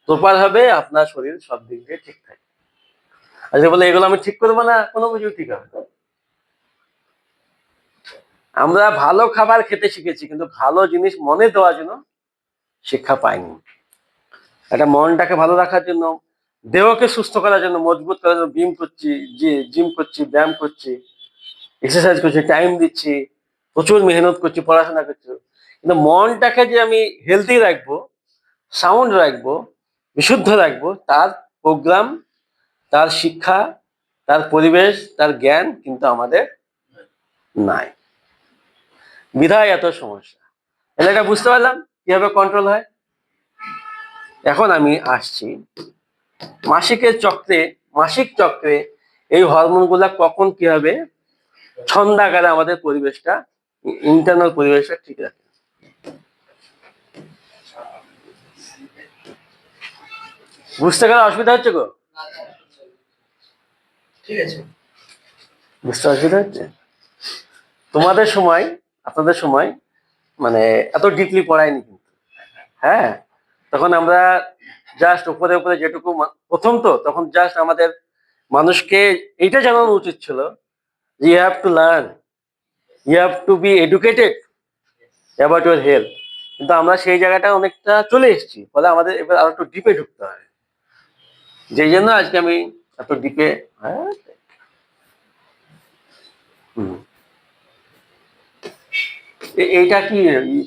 প্রপার হবে, আপনার শরীর সব দিক দিয়ে ঠিক থাকে। আর যে বলে এগুলো আমি ঠিক করবো না, কোনো কিছু ঠিক হবে না। আমরা ভালো খাবার খেতে শিখেছি, কিন্তু ভালো জিনিস মনে দেওয়ার জন্য শিক্ষা পাইনি। একটা মনটাকে ভালো রাখার জন্য, দেহকে সুস্থ করার জন্য, মজবুত করার জন্য জিম করছি, ব্যায়াম করছি, এক্সারসাইজ করছি, টাইম দিচ্ছি, প্রচুর মেহনত করছি, পড়াশোনা করছি, কিন্তু মনটাকে যে আমি হেলদি রাখবো, সাউন্ড রাখবো, বিশুদ্ধ রাখবো, তার প্রোগ্রাম, তার শিক্ষা, তার পরিবেশ, তার জ্ঞান কিন্তু আমাদের নাই। বিধায় এত সমস্যা। তাহলে এটা বুঝতে পারলাম কিভাবে কন্ট্রোল হয়। এখন আমি আসছি মাসিক চক্রে এই হরমোনগুলা কখন কিভাবে ছন্দাকারে আমাদের পরিবেশটা, ইন্টারনাল পরিবেশটা ঠিক রাখে। বুঝতে গেলে অসুবিধা হচ্ছে গো? ঠিক আছে, বুঝতে অসুবিধা হচ্ছে? তোমাদের সময়, আপনাদের সময় মানে এত ডিপলি পড়ায়নি কিন্তু। হ্যাঁ, তখন আমরা জাস্ট উপরে উপরে যেটুকু প্রথম তো, তখন জাস্ট আমাদের মানুষকে এইটা জানানো উচিত ছিল, you have to learn, you have to be educated about your health. কিন্তু আমরা সেই জায়গাটা অনেকটা চলে এসেছি, ফলে আমাদের এবার আরো একটু ডিপে ঢুকতে হয়। যেই জন্য আজকে আমি এত ডিপে। হ্যাঁ, এইটা কি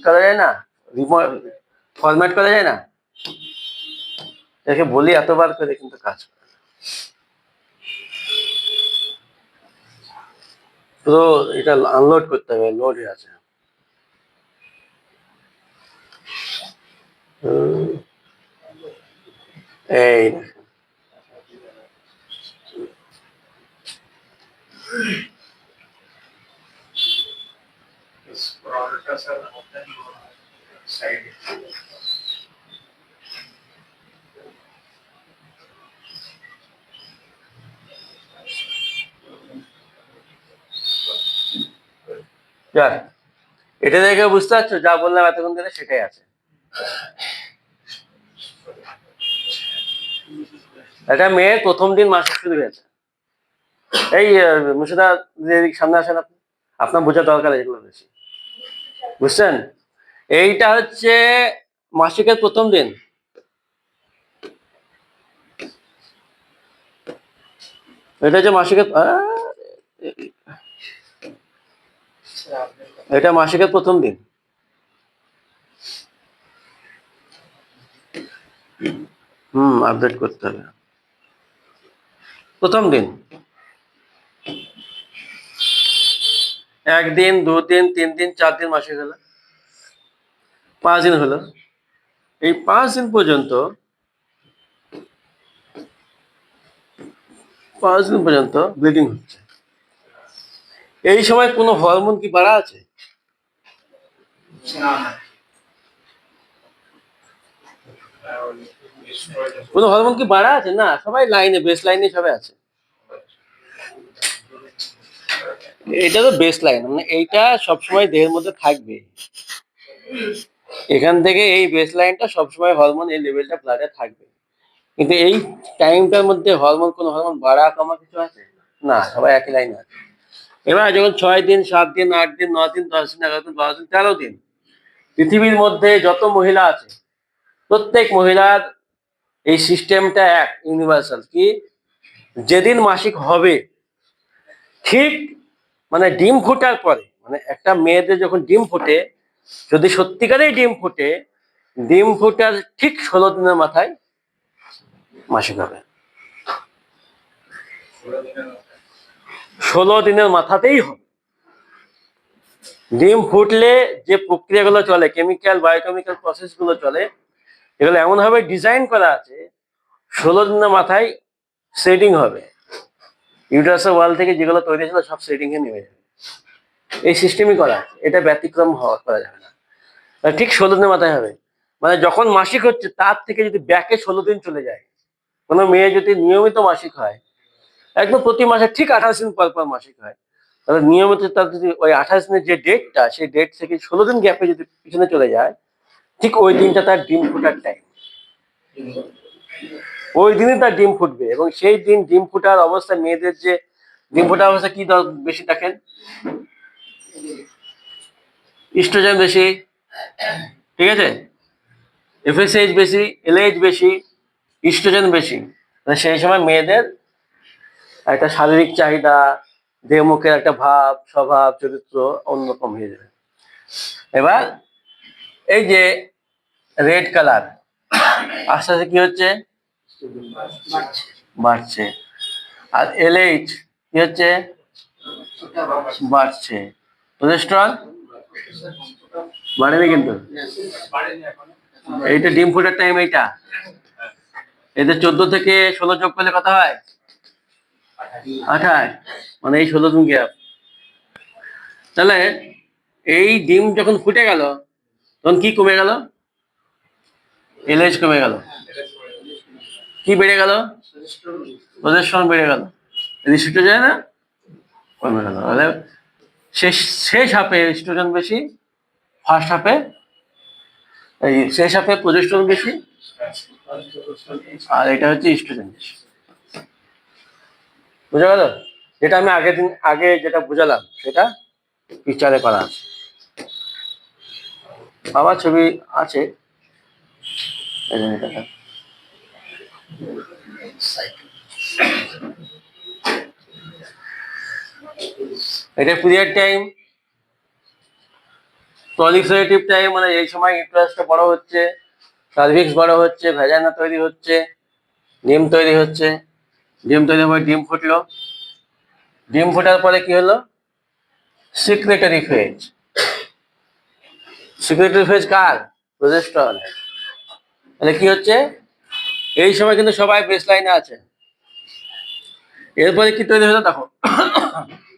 করা যায় না, ফরম্যাট করা যায় না? একে বলি এতবার করে, কিন্তু কাজ করে না। পুরো এটা আনলোড করতে হবে, লোড হয়ে আছে। এই যাক, এটা দেখে বুঝতে পারছো যা বললাম এতক্ষণ ধরে সেটাই আছে। একটা মেয়ের প্রথম দিন মাসিক শুরু হয়েছে, এই মুর্শিদা সামনে আসেন আপনি, আপনার বোঝা দরকার এগুলো বেশি, বুঝছেন? এইটা হচ্ছে মাসিকের প্রথম দিন। এটা হচ্ছে মাসিকের এটা মাসিকের প্রথম দিন। আপডেট করতে হবে। প্রথম দিন, একদিন, দুদিন, 3 দিন, 4 দিন, মাসিক হলো, 5 দিন হলো। এই 5 দিন পর্যন্ত, 5 দিন পর্যন্ত ব্লিডিং হচ্ছে। এই সময় কোনো হরমোন কি বাড়া আছে? কোনো হরমোন কি বাড়া আছে? না, সবাই লাইনে, বেস লাইনে সবাই আছে। এটা তো বেস লাইন, মানে এইটা সবসময় দেহের মধ্যে থাকবে। এখান থেকে এই বেস লাইনটা সবসময় হরমোন এই লেভেলটা ব্লাডে থাকবে, কিন্তু এই টাইমটার মধ্যে কোনো হরমোন বাড়া কমা কিছু আছে না, সবাই একই লাইন আছে। এবার যখন 6 দিন, 7 দিন, 8 দিন, 9 দিন, 10 দিন, 11 দিন, 12 দিন, 13 দিন, পৃথিবীর মধ্যে যত মহিলা আছে প্রত্যেক মহিলার এই সিস্টেমটা এক ইউনিভার্সাল, কি যেদিন মাসিক হবে ঠিক মানে ডিম ফোটার পরে, মানে একটা মেয়েদের যখন ডিম ফোটে, যদি সত্যিকারেই ডিম ফোটে, ডিম ফোটার ঠিক 16 দিনের মাথায় মাসিক হবে। 16 দিনের মাথাতেই হবে। ডিম ফুটলে যে প্রক্রিয়াগুলো চলে, কেমিক্যাল বায়োকেমিক্যাল প্রসেস গুলো চলে, এগুলো এমন ভাবে ডিজাইন করা আছে 16 দিনের মাথায় সেটিং হবে, ইউটারাসের ওয়াল থেকে যেগুলো তৈরি ছিল সব সেটিং এ নেমে যাবে। এই সিস্টেমই করা আছে, এটা ব্যতিক্রম করা যাবে না। ঠিক 16 দিনের মাথায় হবে, মানে যখন মাসিক হচ্ছে তার থেকে যদি ব্যাকে 16 দিন চলে যায়, কোনো মেয়ে যদি নিয়মিত মাসিক হয়, একদম প্রতি মাসে ঠিক 28 দিন পর পর মাসিক হয়, তাহলে নিয়মিত তার যদি ওই 28 দিনের যে ডেটটা, সেই ডেট থেকে 16 দিন গ্যাপে যদি পিছনে চলে যায়, ঠিক ওই দিনটা তার ডিম ফোটার টাইম, ওই দিনই তার ডিম ফুটবে। এবং সেই দিন ডিম ফোটার অবস্থা, মেয়েদের যে ডিম ফোটার অবস্থা কি বেশি দেখেন, ইস্ট্রোজেন বেশি, ঠিক আছে, এফএসএইচ বেশি, এলএইচ বেশি, ইস্ট্রোজেন বেশি, মানে সেই সময় মেয়েদের একটা শারীরিক চাহিদা, দেহ মুখের একটা ভাব, স্বভাব, চরিত্র অন্যরকম হয়ে যাবে। এবার এই যে রেড কালার আস্তে আস্তে কি হচ্ছে, বাড়ছে। আর এলএইচ কি হচ্ছে, বাড়ছে। প্রোজেস্টেরন বাড়েনি কিন্তু, এইটা ডিম ফোটার টাইম, এইটা এদের 14 থেকে 16 যোগ করলে কত হয়, 28, মানে এই 16 দিন গ্যাপ। তাহলে এই ডিম যখন ফুটে গেল তখন কি কমে গেল, এলএইচ কমে গেল, কি বেড়ে গেল, প্রোজেস্টেরন বেড়ে গেল, রিস্ট্রিক্ট যায় না, কমে গেল। তাহলে শেষ হাফে স্ট্রোজেন বেশি, ফার্স্ট হাফে এই শেষ হাফে প্রোজেস্টেরন বেশি, আর এটা হচ্ছে স্ট্রোজেন বেশি। বুঝা গেল? যেটা আমি আগে যেটা বুঝালাম সেটা পিকচারে করা আছে, আবার ছবি আছে, এটা পিরিয়ড টাইম, প্রলিফারেটিভ টাইম, মানে এই সময় ইউটেরাসটা বড় হচ্ছে, সার্ভিক্স বড় হচ্ছে, ভ্যাজাইনা তৈরি হচ্ছে, ডিম তৈরি হচ্ছে, ডিম তৈরি হয়ে ডিম ফুটলো, ডিম ফোটার পরে কি হলো, সিক্রেটারি ফেজ। সিক্রেটারি ফেজ কার, প্রোজেস্টেরন। তাহলে কি হচ্ছে, এই সময় কিন্তু সবাই বেস লাইনে আছে। এরপরে কি তৈরি হলো দেখো,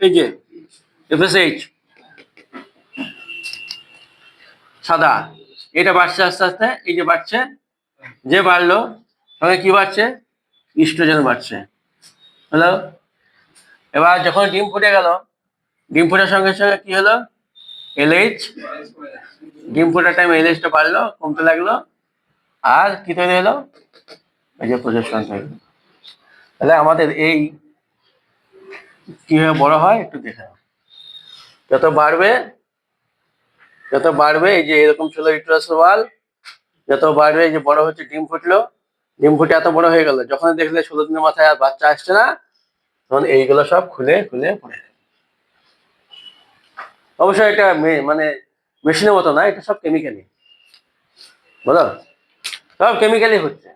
এই যে এফএসএইচ সাদা, এটা বাড়ছে আস্তে আস্তে, এই যে বাড়ছে, যে বাড়লো সঙ্গে কি বাড়ছে, ইস্ট্রোজেন বাড়ছে। হলো, এবার যখন ডিম ফুটে গেল, ডিম ফোটার সঙ্গে সঙ্গে কি হলো, এলএইচ, ডিম ফোটার টাইম এলএইচটা বাড়লো, কমতে লাগলো, আর কি তৈরি হলো, এই যে প্রোজেস্টেরন তৈরি হলো। তাহলে আমাদের এই কিভাবে বড় হয় একটু দেখে নাও। যত বাড়বে এই যে এরকম ছিল ইউটেরাসের ওয়াল, যত বাড়বে এই যে বড় হচ্ছে, ডিম ফুটলো, ডিম ফুটে এত বড় হয়ে গেল, যখন দেখলে 16 দিনের মাথায় আর বাচ্চা আসছে না, তখন এইগুলো সব খুলে খুলে পড়ে যায়। অবশ্যই এটা মানে মেশিনের মতো না, এটা সব কেমিক্যালি, বলো, সব কেমিক্যালি হচ্ছে।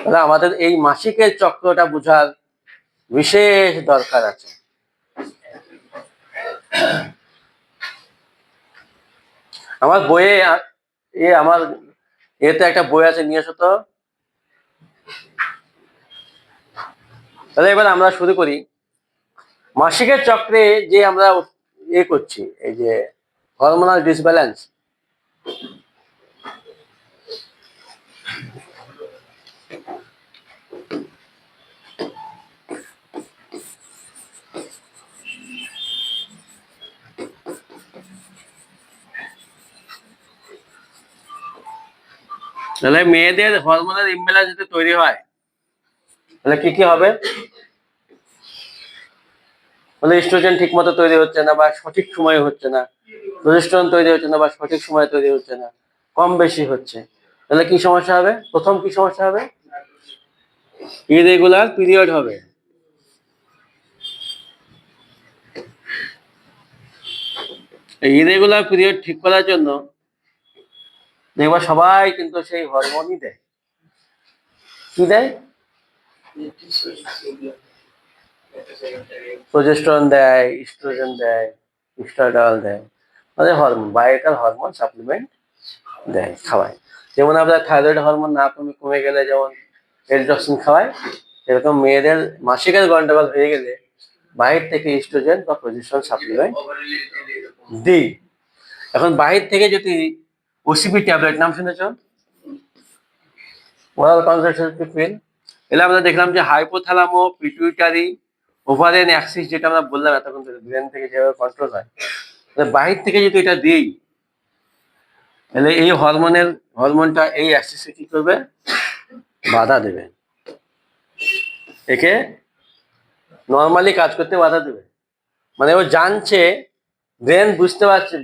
তাহলে আমাদের এই মাসিকের চক্রটা বোঝার বিশেষ দরকার আছে। আমার বইয়ে আমার এতে একটা বই আছে, নিয়ে এসো তো। তাহলে এবার আমরা শুরু করি। মাসিকের চক্রে যে আমরা করছি, এই যে হরমোনাল ডিসব্যালেন্স, তাহলে মেয়েদের হরমোনাল ইমব্যালেন্স যদি তৈরি হয় তাহলে কি কি হবে? মানে ইস্ট্রোজেন ঠিক মতো তৈরি হচ্ছে না বা সঠিক সময়ে হচ্ছে না, প্রজেস্টেরন তৈরি হচ্ছে না বা সঠিক সময়ে তৈরি হচ্ছে না, কম বেশি হচ্ছে, তাহলে কি সমস্যা হবে? প্রথম কি সমস্যা হবে? ইরেগুলার পিরিয়ড হবে। এই ইরেগুলার পিরিয়ড ঠিক করার জন্য দেখবা সবাই কিন্তু সেই হরমোনই দেয়। কি দেয়? প্রজেস্টেরন দেয়, ইস্ট্রোজেন দেয়, ইস্ট্রাডাল দেয়, মানে হরমোন, বায়োটাল হরমোন সাপ্লিমেন্ট দেয়, খাওয়ায়। যেমন আমরা থাইরয়েড হরমোন না কমে গেলে যেমন এলটক্সিন খাওয়ায়, এরকম মেয়েদের মাসিকের গন্ডগোল হয়ে গেলে বাহির থেকে ইস্ট্রোজেন বা প্রজেস্টেরন সাপ্লিমেন্ট দিই। এখন বাহির থেকে যদি ওসিপি ট্যাবলেট, নাম শুনেছ? ওরাল কনসেন্ট্রেটেড পিল, এলে আমরা দেখলাম যে হাইপোথ্যালামো পিটুইটারি ওভারিয়ান অ্যাক্সিস, যেটা আমরা বললাম এতক্ষণ ধরে ব্রেন থেকে যেভাবে কন্ট্রোল হয়, বাহির থেকে যদি এটা দিই তাহলে এই হরমোনটা এই অ্যাক্সিসে কি করবে? বাধা দেবে, একে নর্মালি কাজ করতে বাধা দেবে। মানে ও জানছে, ব্রেন বুঝতে পারছে,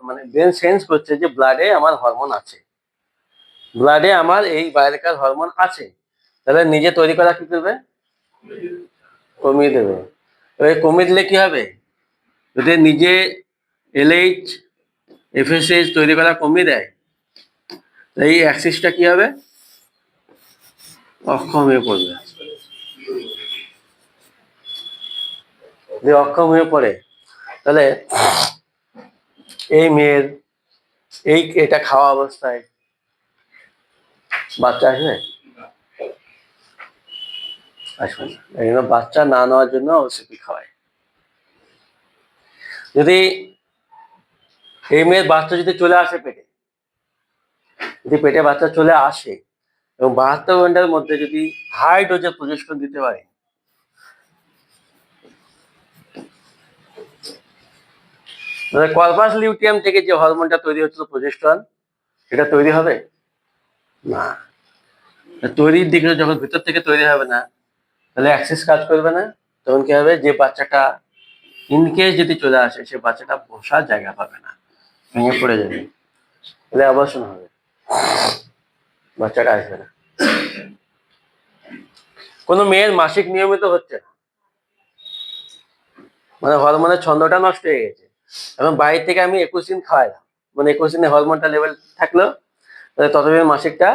মানে ব্রেন সেন্স করছে যে ব্লাডে আমার হরমোন আছে, ব্লাডে আমার এই বায়োলজিক্যাল হরমোন আছে, তাহলে নিজে তৈরি করা কি করবে? কমিয়ে দেবে। এবার কমিয়ে দিলে কি হবে? যদি নিজে এলএইচ এফএসএইচ তৈরি করা কমিয়ে দেয়, এই অ্যাক্সিসটা কি হবে? অক্ষম হয়ে পড়বে। যদি অক্ষম হয়ে পড়ে তাহলে এই মেয়ের এটা খাওয়া অবস্থায় বাচ্চা আসবে? আসবে না। এই জন্য বাচ্চা না নেওয়ার জন্য ওসিপি খাওয়ায়। যদি এই মেয়ের বাচ্চা যদি চলে আসে পেটে, যদি পেটে বাচ্চা চলে আসে এবং 72 ঘন্টার মধ্যে যদি হাই ডোজে প্রজেস্টেরন দিতে পারে, কর্পাস লিউটিয়াম থেকে যে হরমোনটা তৈরি হচ্ছিল প্রজেস্টেরন, সেটা তৈরি হবে না। তৈরির দিকে যখন ভিতর থেকে তৈরি হবে না, তাহলে অ্যাক্সিস কাজ করবে না। তখন কি হবে? যে বাচ্চাটা ইনকেস যদি চলে আসে, সে বাচ্চাটা বসার জায়গা পাবে না, ভেঙে পড়ে যাবে, তাহলে অবর্ষণ হবে, বাচ্চাটা আসবে না। কোনো মেয়ের মাসিক নিয়মিত হচ্ছে না, মানে হরমোনের ছন্দটা নষ্ট হয়ে গেছে, এখন বাইরে থেকে আমি 21 দিন খাওয়াইলাম, মানে 21 দিনে হরমোনটা লেভেল থাকলো, তাহলে ততদিন মাসিকটা